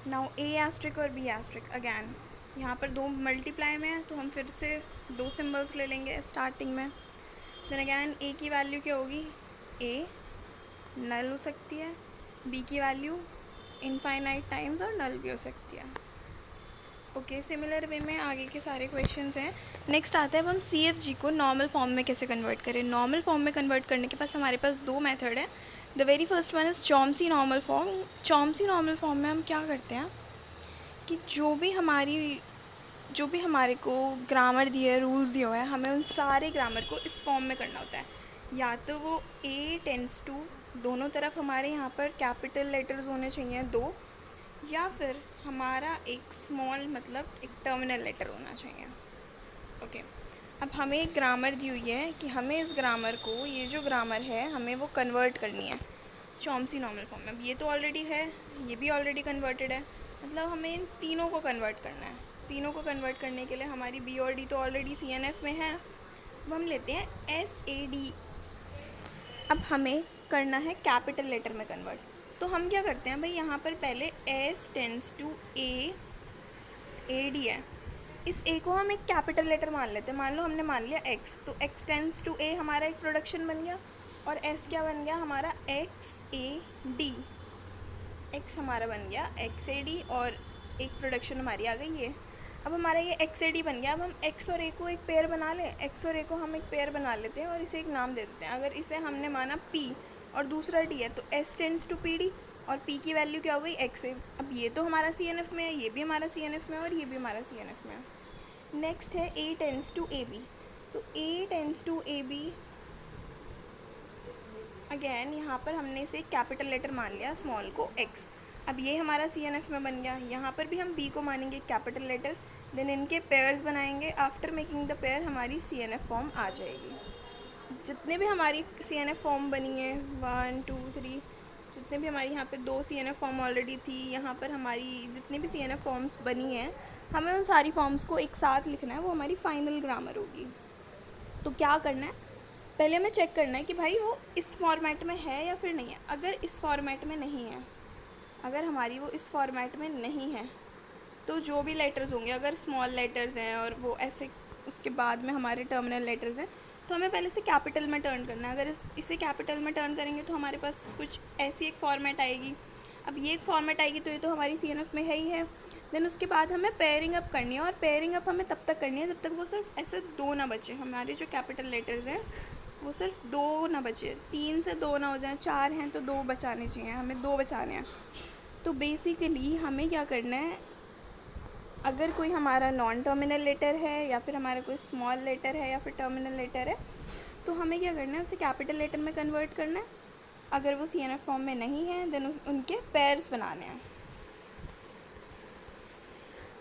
नाउ a एस्ट्रिक और b एस्ट्रिक अगैन यहाँ पर दो मल्टीप्लाई में है तो हम फिर से दो सिम्बल्स ले लेंगे स्टार्टिंग में। देन अगैन a की वैल्यू क्या होगी? a नल हो सकती है, b की वैल्यू इनफाइनाइट टाइम्स और नल भी हो सकती है। ओके, सिमिलर वे में आगे के सारे क्वेश्चंस हैं। नेक्स्ट आता है अब हम सी एफ जी को नॉर्मल फॉर्म में कैसे कन्वर्ट करें। नॉर्मल फॉर्म में कन्वर्ट करने के पास हमारे पास दो मेथड है। The very first one is Chomsky normal form. Chomsky normal form में हम क्या करते हैं कि जो भी हमारे को ग्रामर दिया है, रूल्स दिए हुए हैं, हमें उन सारे ग्रामर को इस फॉर्म में करना होता है। या तो वो ए टेंस टू, दोनों तरफ हमारे यहाँ पर कैपिटल लेटर्स होने चाहिए दो, या फिर हमारा एक स्मॉल मतलब एक टर्मिनल लेटर होना चाहिए। ओके, अब हमें एक ग्रामर दी हुई है कि हमें इस ग्रामर को, ये जो ग्रामर है हमें वो कन्वर्ट करनी है चॉम्स्की नॉर्मल फॉर्म में। अब ये तो ऑलरेडी है, ये भी ऑलरेडी कन्वर्टेड है, मतलब हमें इन तीनों को कन्वर्ट करना है। तीनों को कन्वर्ट करने के लिए हमारी बी और डी तो ऑलरेडी सी एन एफ में है। अब हम लेते हैं एस ए डी। अब हमें करना है कैपिटल लेटर में कन्वर्ट। तो हम क्या करते हैं भाई, यहाँ पर पहले S tends to A D है, इस ए को हम एक कैपिटल लेटर मान लेते हैं। मान लो हमने मान लिया एक्स, तो एक्स टेंस टू ए हमारा एक प्रोडक्शन बन गया, और एस क्या बन गया हमारा? X A D. एक्स हमारा बन गया एक्स ए डी और एक प्रोडक्शन हमारी आ गई है। अब हमारा ये एक्स ए डी बन गया। अब हम एक्स और ए को एक पेयर बना लें, एक्स और ए को हम एक पेयर बना लेते हैं और इसे एक नाम दे देते हैं। अगर इसे हमने माना पी और दूसरा डी है तो S tends to P D, और पी की वैल्यू क्या हो गई? X A. अब ये तो हमारा सी एन एफ में है, ये भी हमारा सी एन एफ में है और ये भी हमारा सी एन एफ में है। नेक्स्ट है A tends to A B. तो A tends to A B, again यहाँ पर हमने इसे कैपिटल लेटर मान लिया, स्मॉल को एक्स। अब ये हमारा सी एन एफ में बन गया। यहाँ पर भी हम बी को मानेंगे कैपिटल लेटर, देन इनके पेयर्स बनाएंगे। आफ्टर मेकिंग द पेयर हमारी सी एन एफ फॉर्म आ जाएगी। जितने भी हमारी सी एन एफ फॉर्म बनी है 1 2 3, जितने भी हमारी यहाँ पे दो C N F form already थी, यहाँ पर हमारी जितनी भी सी एन एफ फॉर्म्स बनी हैं, हमें उन सारी फॉर्म्स को एक साथ लिखना है, वो हमारी फाइनल ग्रामर होगी। तो क्या करना है, पहले हमें चेक करना है कि भाई वो इस फॉर्मेट में है या फिर नहीं है। अगर इस फॉर्मेट में नहीं है, अगर हमारी वो इस फॉर्मेट में नहीं है, तो जो भी लेटर्स होंगे, अगर स्मॉल लेटर्स हैं और वो ऐसे उसके बाद में हमारे टर्मिनल लेटर्स हैं, तो हमें पहले से कैपिटल में टर्न करना है। अगर इसे कैपिटल में टर्न करेंगे तो हमारे पास कुछ ऐसी एक फॉर्मेट आएगी। अब ये एक फॉर्मेट आएगी तो ये तो हमारी सी एन एफ में है ही है। देन उसके बाद हमें पेयरिंग अप करनी है, और पेयरिंग अप हमें तब तक करनी है जब तक वो सिर्फ ऐसे दो ना बचे। हमारे जो कैपिटल लेटर्स हैं वो सिर्फ दो ना बचे, 3 से 2 ना हो जाए। 4 हैं तो 2 बचाने चाहिए, हमें 2 बचाने हैं। तो बेसिकली हमें क्या करना है, अगर कोई हमारा नॉन टर्मिनल लेटर है या फिर हमारा कोई स्मॉल लेटर है या फिर टर्मिनल लेटर है, तो हमें क्या करना है, उसे कैपिटल लेटर में कन्वर्ट करना है। अगर वो सी एन एफ फॉर्म में नहीं है देन उनके पेयर्स बनाने हैं।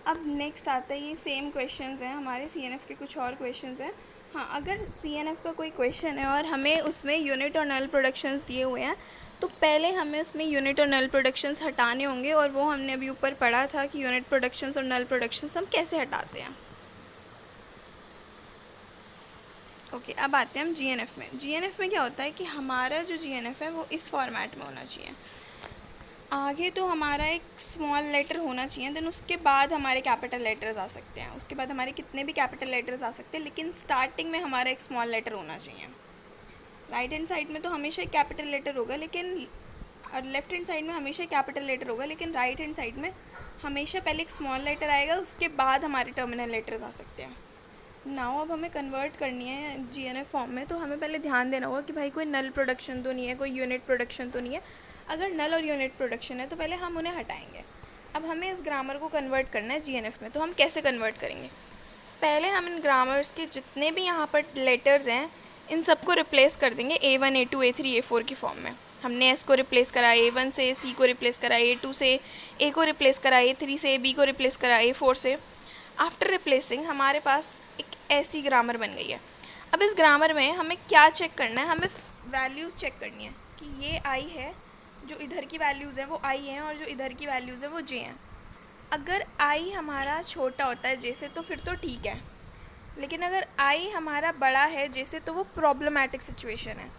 अब नेक्स्ट आता है, ये सेम क्वेश्चंस हैं हमारे सी एन एफ के, कुछ और क्वेश्चंस हैं। हाँ, अगर सी एन एफ का कोई क्वेश्चन है और हमें उसमें यूनिट और नल प्रोडक्शंस दिए हुए हैं, तो पहले हमें उसमें यूनिट और नल प्रोडक्शंस हटाने होंगे, और वो हमने अभी ऊपर पढ़ा था कि यूनिट प्रोडक्शंस और नल प्रोडक्शंस हम कैसे हटाते हैं। ओके, अब आते हैं हम जी एन एफ में। जी एन एफ में क्या होता है कि हमारा जो जी एन एफ है वो इस फॉर्मेट में होना चाहिए। आगे तो हमारा एक स्मॉल लेटर होना चाहिए, देन उसके बाद हमारे कैपिटल लेटर्स आ सकते हैं, उसके बाद हमारे कितने भी कैपिटल लेटर्स आ सकते हैं, लेकिन स्टार्टिंग में हमारा एक स्मॉल लेटर होना चाहिए। राइट हैंड साइड में तो हमेशा एक कैपिटल लेटर होगा, लेकिन और लेफ्ट हैंड साइड में हमेशा कैपिटल लेटर होगा, लेकिन राइट हैंड साइड में हमेशा पहले एक स्मॉल लेटर आएगा, उसके बाद हमारे टर्मिनल लेटर्स आ सकते हैं। नाउ अब हमें कन्वर्ट करनी है जी एन एफ फॉर्म में, तो हमें पहले ध्यान देना होगा कि भाई कोई नल प्रोडक्शन तो नहीं है, कोई यूनिट प्रोडक्शन तो नहीं है। अगर नल और यूनिट प्रोडक्शन है तो पहले हम उन्हें हटाएंगे। अब हमें इस ग्रामर को कन्वर्ट करना है जी एन एफ में, तो हम कैसे कन्वर्ट करेंगे, पहले हम इन ग्रामर्स के जितने भी यहाँ पर लेटर्स हैं इन सबको रिप्लेस कर देंगे A1 A2 A3 A4 की फॉर्म में। हमने S को रिप्लेस करा A1 से, C को रिप्लेस करा A2 से, A को रिप्लेस करा A3 से, B को रिप्लेस करा A4 से। आफ्टर रिप्लेसिंग हमारे पास एक ऐसी ग्रामर बन गई है। अब इस ग्रामर में हमें क्या चेक करना है, हमें वैल्यूज़ चेक करनी है कि ये I है, जो इधर की वैल्यूज़ हैं वो I हैं, और जो इधर की वैल्यूज़ हैं वो J हैं। अगर I हमारा छोटा होता है J से तो फिर तो ठीक है, लेकिन अगर आई हमारा बड़ा है जैसे, तो वो प्रॉब्लमेटिक सिचुएशन है।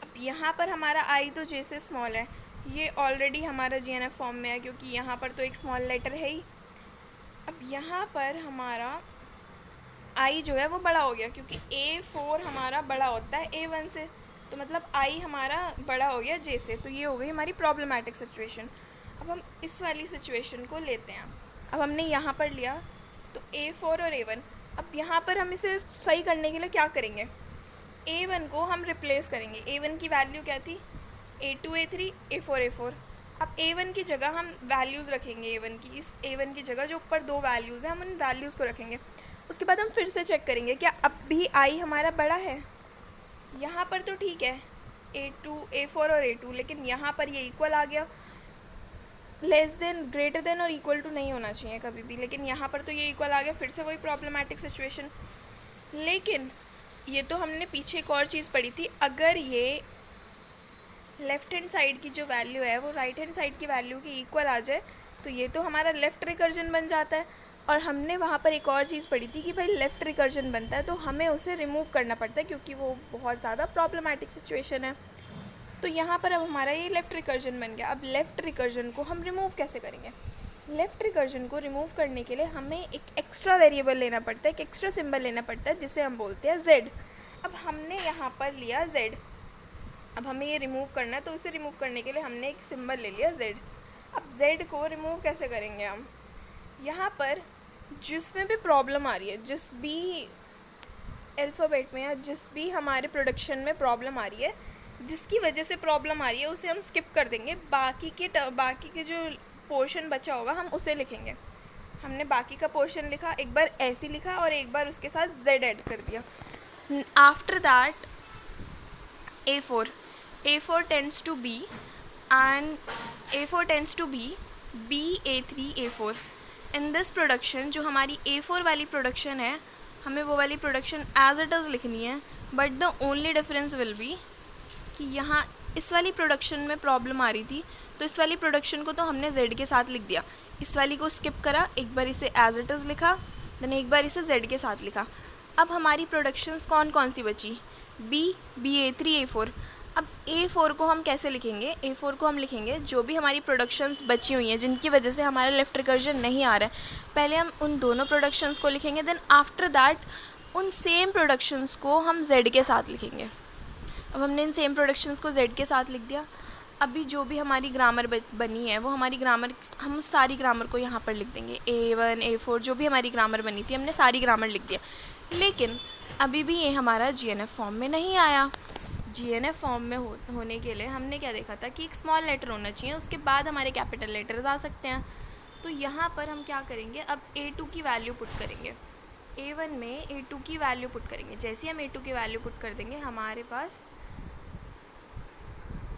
अब यहाँ पर हमारा आई तो जैसे स्मॉल है, ये ऑलरेडी हमारा जीएनएफ फॉर्म में है क्योंकि यहाँ पर तो एक स्मॉल लेटर है ही। अब यहाँ पर हमारा आई जो है वो बड़ा हो गया क्योंकि A4 हमारा बड़ा होता है A1 से, तो मतलब आई हमारा बड़ा हो गया J से, तो ये हो गई हमारी प्रॉब्लमेटिक सिचुएशन। अब हम इस वाली सिचुएशन को लेते हैं। अब हमने यहाँ पर लिया तो A4 और A1। अब यहाँ पर हम इसे सही करने के लिए क्या करेंगे, A1 को हम रिप्लेस करेंगे। A1 की वैल्यू क्या थी, A2 A3 A4 A4। अब A1 की जगह हम वैल्यूज़ रखेंगे, A1 की, इस A1 की जगह जो ऊपर दो वैल्यूज़ हैं हम उन वैल्यूज़ को रखेंगे। उसके बाद हम फिर से चेक करेंगे क्या अब भी आई हमारा बड़ा है। यहाँ पर तो ठीक है A2 A4 और A2, लेकिन यहाँ पर ये इक्वल आ गया, लेस देन ग्रेटर देन और इक्वल टू नहीं होना चाहिए कभी भी, लेकिन यहाँ पर तो ये इक्वल आ गया, फिर से वही प्रॉब्लमेटिक सिचुएशन। लेकिन ये तो हमने पीछे एक और चीज़ पढ़ी थी, अगर ये लेफ़्ट हैंड साइड की जो वैल्यू है वो राइट हैंड साइड की वैल्यू की इक्वल आ जाए तो ये तो हमारा लेफ़्ट रिकर्जन बन जाता है। और हमने वहाँ पर एक और चीज़ पढ़ी थी कि भाई लेफ़्ट रिकर्जन बनता है तो हमें उसे रिमूव करना पड़ता है क्योंकि वो बहुत ज़्यादा प्रॉब्लमेटिक सिचुएशन है। तो यहाँ पर अब हमारा ये लेफ़्ट रिकर्जन बन गया। अब लेफ़्ट रिकर्जन को हम रिमूव कैसे करेंगे, लेफ़्ट रिकर्जन को रिमूव करने के लिए हमें एक एक्स्ट्रा वेरिएबल लेना पड़ता है, एक एक्स्ट्रा सिंबल लेना पड़ता है जिसे हम बोलते हैं z। अब हमने यहाँ पर लिया z, अब हमें ये रिमूव करना है तो इसे रिमूव करने के लिए हमने एक सिंबल ले लिया z। अब z को रिमूव कैसे करेंगे हम, यहाँ पर जिसमें भी प्रॉब्लम आ रही है, जिस भी अल्फ़ाबेट में या जिस भी हमारे प्रोडक्शन में प्रॉब्लम आ रही है, जिसकी वजह से प्रॉब्लम आ रही है उसे हम स्किप कर देंगे, बाकी के जो पोर्शन बचा होगा हम उसे लिखेंगे। हमने बाकी का पोर्शन लिखा, एक बार ऐसे लिखा और एक बार उसके साथ z ऐड कर दिया। After that A4 tends to B and A4 tends to B, B A3 A4। In this production जो हमारी A4 वाली प्रोडक्शन है, हमें वो वाली प्रोडक्शन एज इट इज़ लिखनी है, but the only difference will be कि यहाँ इस वाली प्रोडक्शन में प्रॉब्लम आ रही थी तो इस वाली प्रोडक्शन को तो हमने Z के साथ लिख दिया, इस वाली को स्किप करा, एक बार इसे एज इट इज़ लिखा, देन एक बार इसे Z के साथ लिखा। अब हमारी प्रोडक्शंस कौन कौन सी बची, B A3 A4। अब A4 को हम कैसे लिखेंगे, A4 को हम लिखेंगे जो भी हमारी प्रोडक्शंस बची हुई हैं जिनकी वजह से हमारा लेफ़्ट रिकर्जन नहीं आ रहा है, पहले हम उन दोनों प्रोडक्शंस को लिखेंगे, देन आफ्टर दैट उन सेम प्रोडक्शंस को हम Z के साथ लिखेंगे। अब हमने इन सेम प्रोडक्शंस को Z के साथ लिख दिया। अभी जो भी हमारी ग्रामर बनी है वो हमारी ग्रामर, हम सारी ग्रामर को यहाँ पर लिख देंगे, A1 A4 जो भी हमारी ग्रामर बनी थी हमने सारी ग्रामर लिख दिया। लेकिन अभी भी ये हमारा GNF फॉर्म में नहीं आया। GNF फॉर्म में होने के लिए हमने क्या देखा था कि एक स्मॉल लेटर होना चाहिए, उसके बाद हमारे कैपिटल लेटर्स आ सकते हैं। तो यहाँ पर हम क्या करेंगे, अब A2 की वैल्यू पुट करेंगे, A1 में A2 की वैल्यू पुट करेंगे। जैसे ही हम A2 की वैल्यू पुट कर देंगे हमारे पास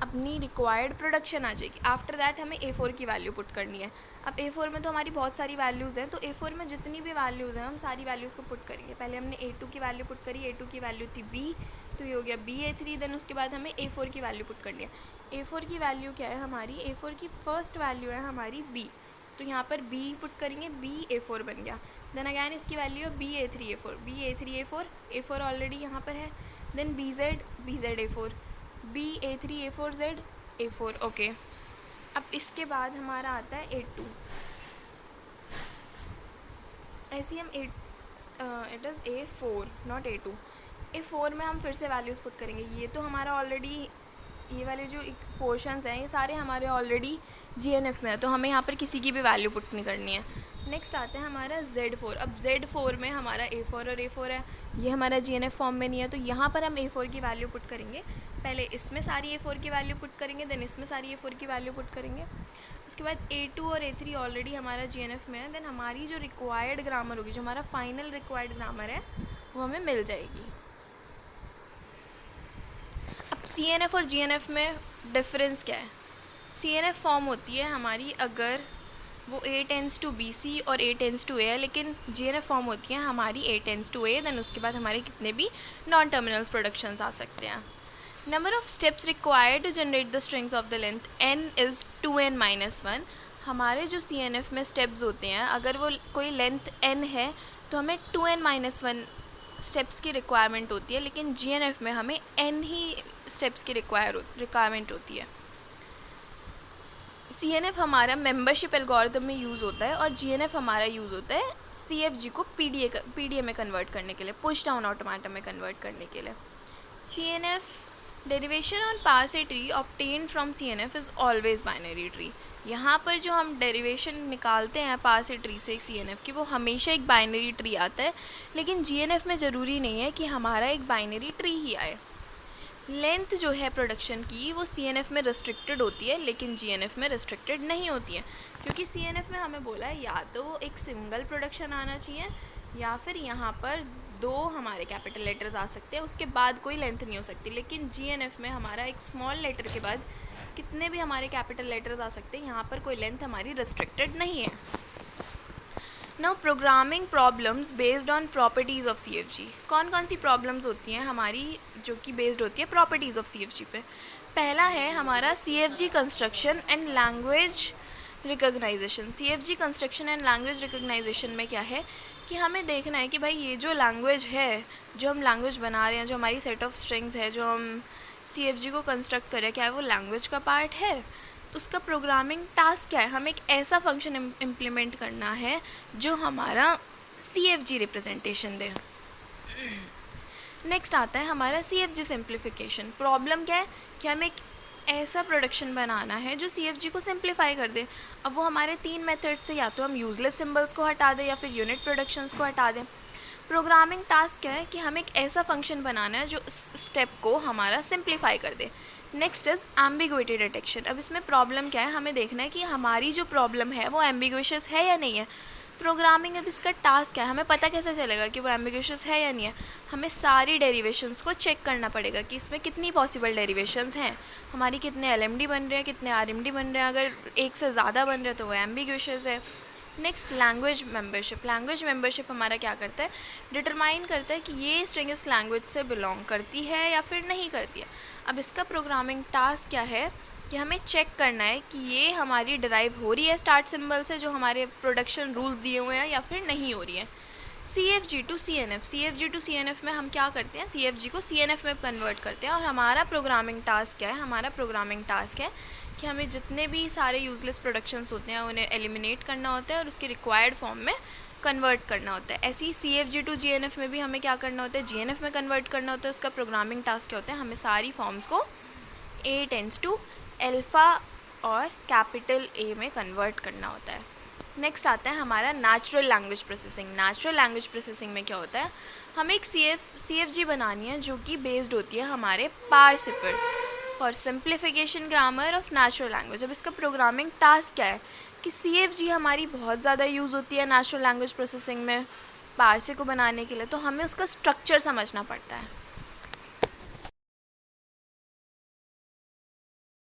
अपनी रिक्वायर्ड प्रोडक्शन आ जाएगी। आफ्टर दैट हमें A4 की वैल्यू पुट करनी है। अब A4 में तो हमारी बहुत सारी वैल्यूज़ हैं, तो A4 में जितनी भी वैल्यूज़ हैं हम सारी वैल्यूज़ को पुट करेंगे। पहले हमने A2 की वैल्यू पुट करी, A2 की वैल्यू थी B, तो ये हो गया B A3। देन उसके बाद हमें A4 की वैल्यू पुट करनी है। A4 की वैल्यू क्या है हमारी, A4 की फर्स्ट वैल्यू है हमारी B, तो यहाँ पर B पुट करेंगे, B A4 बन गया। देन अगैन इसकी वैल्यू है B A3 A4, B A3 A4, A4 already यहाँ पर है। Then BZ A4, B A3 A4 Z A4, okay. अब इसके बाद हमारा आता है A2। ऐसे हम it is A4 not A2। A4 में हम फिर से वैल्यूज़ पुट करेंगे। ये तो हमारा ऑलरेडी, ये वाले जो पोर्शंस हैं ये सारे हमारे ऑलरेडी GNF में है, तो हमें यहाँ पर किसी की भी वैल्यू पुट नहीं करनी है। नेक्स्ट आता है हमारा Z4। अब Z4 में हमारा A4 और A4 है, ये हमारा GNF फॉर्म में नहीं है, तो यहाँ पर हम A4 की वैल्यू पुट करेंगे। पहले इसमें सारी A4 की वैल्यू पुट करेंगे, देन इसमें सारी A4 की वैल्यू पुट करेंगे। उसके बाद A2 और A3 ऑलरेडी हमारा GNF में है। देन हमारी जो रिक्वायर्ड ग्रामर होगी, जो हमारा फाइनल रिक्वायर्ड ग्रामर है वो हमें मिल जाएगी। अब CNF और GNF में डिफरेंस क्या है, CNF फॉर्म होती है हमारी अगर वो A टेंस टू BC और A टेंस टू A है, लेकिन GNF फॉर्म होती है हमारी A tends to A, then उसके बाद हमारे कितने भी नॉन टर्मिनल्स प्रोडक्शंस आ सकते हैं। Number of steps required to generate the strings of the length n is 2n-1। हमारे जो CNF में स्टेप्स होते हैं, अगर वो कोई लेंथ n है तो हमें 2n-1 स्टेप्स की रिक्वायरमेंट होती है, लेकिन GNF में हमें n ही स्टेप्स की रिक्वायरमेंट होती है। CNF हमारा मेंबरशिप एल्गोरिथम में यूज़ होता है, और GNF हमारा यूज़ होता है CFG को PDA में कन्वर्ट करने के लिए, पुश डाउन ऑटोमेटा में कन्वर्ट करने के लिए। CNF derivation on parse tree obtain from CNF is always binary tree. यहाँ पर जो हम डेरिवेशन निकालते हैं पार्से ट्री से CNF की, वो हमेशा एक बाइनरी ट्री आता है, लेकिन GNF में ज़रूरी नहीं है कि हमारा एक बाइनरी ट्री ही आए। लेंथ जो है प्रोडक्शन की वो CNF में रिस्ट्रिक्टेड होती है, लेकिन GNF में रिस्ट्रिक्टेड नहीं होती है, क्योंकि CNF में हमें बोला है या तो एक सिंगल प्रोडक्शन आना चाहिए, या फिर यहाँ पर 2 हमारे कैपिटल लेटर्स आ सकते हैं, उसके बाद कोई लेंथ नहीं हो सकती। लेकिन GNF में हमारा एक स्मॉल लेटर के बाद कितने भी हमारे कैपिटल लेटर्स आ सकते हैं, यहाँ पर कोई लेंथ हमारी रिस्ट्रिक्टेड नहीं है। Now programming problems based on properties of CFG। कौन कौन सी प्रॉब्लम्स होती हैं हमारी जो कि बेस्ड होती है प्रॉपर्टीज़ ऑफ CFG पे? पहला है हमारा CFG construction and language recognization. CFG construction and language recognization में क्या है कि हमें देखना है कि भाई ये जो लैंग्वेज है, जो हम लैंग्वेज बना रहे हैं, जो हमारी सेट ऑफ स्ट्रिंग्स है, जो हम CFG को कंस्ट्रक्ट कर रहे हैं, क्या वो लैंग्वेज का पार्ट है? उसका प्रोग्रामिंग टास्क क्या है? हमें एक ऐसा फंक्शन इम्प्लीमेंट करना है जो हमारा CFG रिप्रेजेंटेशन दे। नेक्स्ट आता है हमारा CFG सिंप्लीफिकेशन। प्रॉब्लम क्या है कि हमें एक ऐसा प्रोडक्शन बनाना है जो CFG को सिंप्लीफाई कर दे। अब वो हमारे 3 मेथड से, या तो हम यूजलेस सिंबल्स को हटा दें या फिर यूनिट प्रोडक्शंस को हटा दें। प्रोग्रामिंग टास्क क्या है कि हमें एक ऐसा फंक्शन बनाना है जो स्टेप को हमारा सिंप्लीफाई कर दे। Next is ambiguity detection. अब इसमें प्रॉब्लम क्या है, हमें देखना है कि हमारी जो प्रॉब्लम है वो एम्बिग्विशियस है या नहीं है। प्रोग्रामिंग अब इसका टास्क क्या है, हमें पता कैसे चलेगा कि वो एम्बिग्विशियस है या नहीं है? हमें सारी डेरिवेशंस को चेक करना पड़ेगा कि इसमें कितनी पॉसिबल डेरिवेशंस हैं, हमारी कितने LMD बन रहे हैं, कितने RMD बन रहे हैं। अगर एक से ज़्यादा बन रहे हैं तो वो एम्बिग्विशियस है। Next language membership. Language membership हमारा क्या करता है, डिटरमाइन करता है कि ये स्ट्रिंग इस लैंग्वेज से बिलोंग करती है या फिर नहीं करती है। अब इसका प्रोग्रामिंग टास्क क्या है कि हमें चेक करना है कि ये हमारी डिराइव हो रही है स्टार्ट सिंबल से जो हमारे प्रोडक्शन रूल्स दिए हुए हैं, या फिर नहीं हो रही है। CFG टू CNF में हम क्या करते हैं, CFG को CNF में कन्वर्ट करते हैं। और हमारा प्रोग्रामिंग टास्क क्या है, हमारा प्रोग्रामिंग टास्क है कि हमें जितने भी सारे यूजलेस प्रोडक्शंस होते हैं उन्हें एलिमिनेट करना होता है और उसकी रिक्वायर्ड फॉर्म में कन्वर्ट करना होता है। ऐसे ही CFG टू GNF में भी हमें क्या करना होता है, GNF में कन्वर्ट करना होता है। उसका प्रोग्रामिंग टास्क क्या होता है, हमें सारी फॉर्म्स को A टेंड्स टू अल्फ़ा और कैपिटल A में कन्वर्ट करना होता है। नेक्स्ट आता है हमारा natural language processing. Natural language processing में क्या होता है, हमें एक CFG बनानी है जो कि बेस्ड होती है हमारे पार्से पर, for simplification grammar of natural language. अब इसका प्रोग्रामिंग टास्क क्या है कि CFG हमारी बहुत ज़्यादा यूज़ होती है नेचुरल लैंग्वेज प्रोसेसिंग में पार्से को बनाने के लिए, तो हमें उसका स्ट्रक्चर समझना पड़ता है।